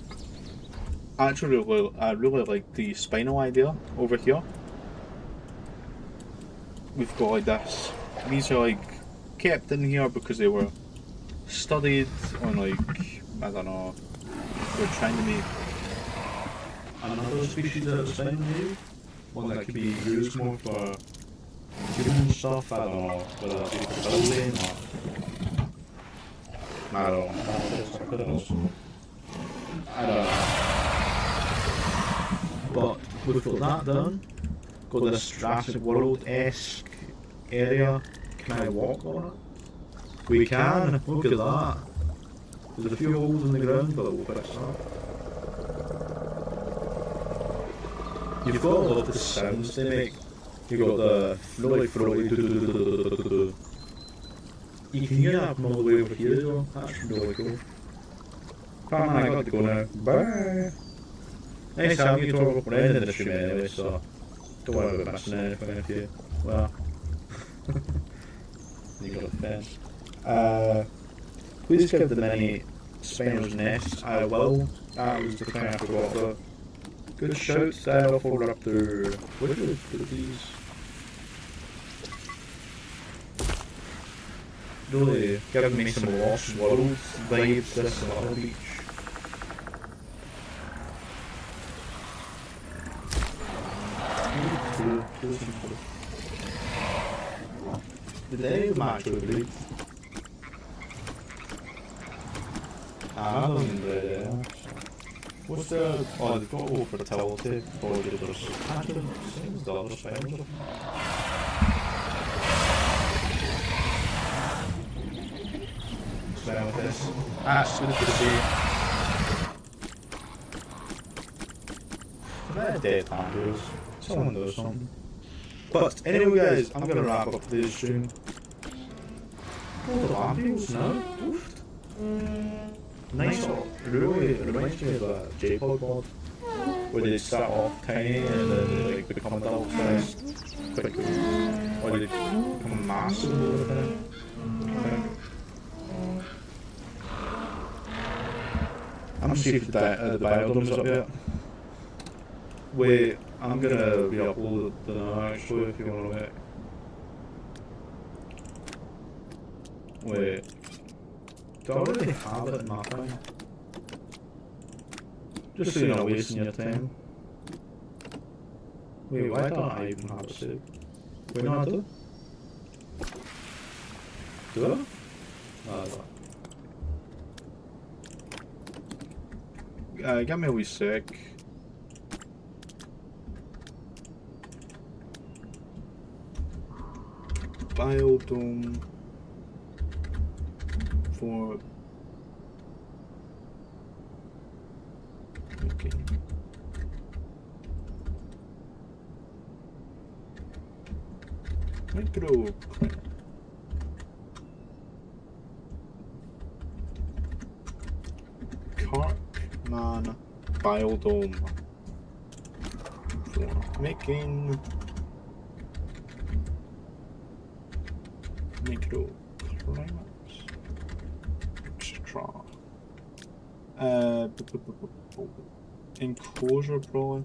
B: Actually, I really like the spinal idea over here. We've got like this. These are like kept in here because they were studied on like, I don't know, we're trying to make
A: another species of spinal here. One that could be used more for human stuff, I don't know, whether it be for building or I don't know. I don't know. But we've got that done. Got this Jurassic World-esque area. Can I walk on it? We can, look at that. There's a few holes in the ground, but we'll fix that. You've got all of the sounds they make. You've got the floaty do. You can hear that from all the way over here as well. That's really cool. But man, I got to go now. Bye! Nice having you, Torval. We're ending the stream anyway, so don't worry about missing anything if you, well, you got the fence. Please give the mini Spiner's Nest. I will. That was the thing I forgot about. Good shout, Raptor. What are these? Really giving me some Lost World vibes, this little beach. Did any of them actually breathe? I don't even breathe there. What's the... Oh, they've got to go for fertility before there's... Actually, same as the other spiders. Smell this. That's good to see. They're dead handles. Someone knows something. But anyway guys, I'm gonna wrap up today's stream. Oh, the ambience now. Oof. Nice. Really, it reminds me of a J-Pod mod. Where they start off tiny and then they like become adult size. Quite cool. Or they become massive over time. I'm gonna see if the biodome's up yet. Wait, I'm gonna re-upload it now actually if you wanna wait. Wait. Do I already have it in my thing? Just so you're not wasting your time. Wait, why don't I even have it saved? Wait, no I do? Do I? No, I don't.
B: Give me a wee sec. Biodome for okay. Micro Cartman biodome for making microclimates extra enclosure probably.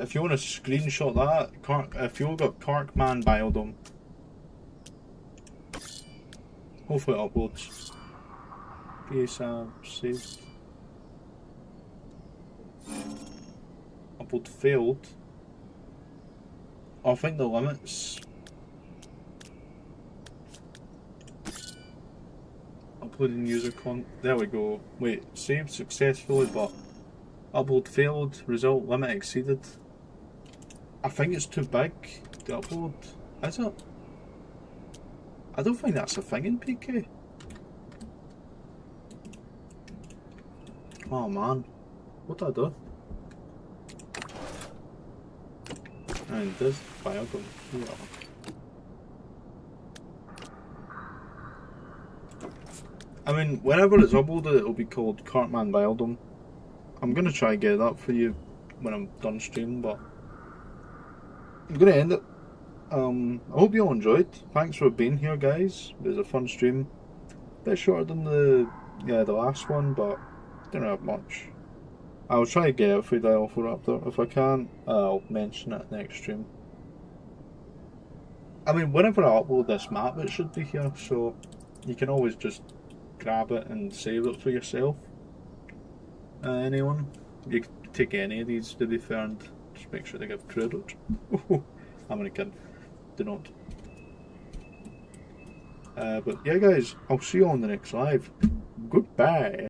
B: If you want to screenshot that, if you've got Cartman biodome, hopefully it uploads. PSAB saved. Upload failed. I think the limits. Uploading user con. There we go. Wait, saved successfully, but upload failed. Result limit exceeded. I think it's too big to upload. Is it? I don't think that's a thing in PK. Oh man, what did I do? And this biodome here. I mean, whenever it's uploaded, it'll be called Cartman Biodome. I'm gonna try and get it up for you when I'm done streaming, but I'm gonna end it. I hope you all enjoyed. Thanks for being here, guys. It was a fun stream. Bit shorter than the last one, but didn't have much. I'll try to get it for Raptor. If I can't, I'll mention it next stream. I mean, whenever I upload this map, it should be here, so you can always just grab it and save it for yourself. Anyone? You can take any of these to be fair and just make sure they give credit. I'm only kidding. Do not. But yeah, guys, I'll see you on the next live. Goodbye.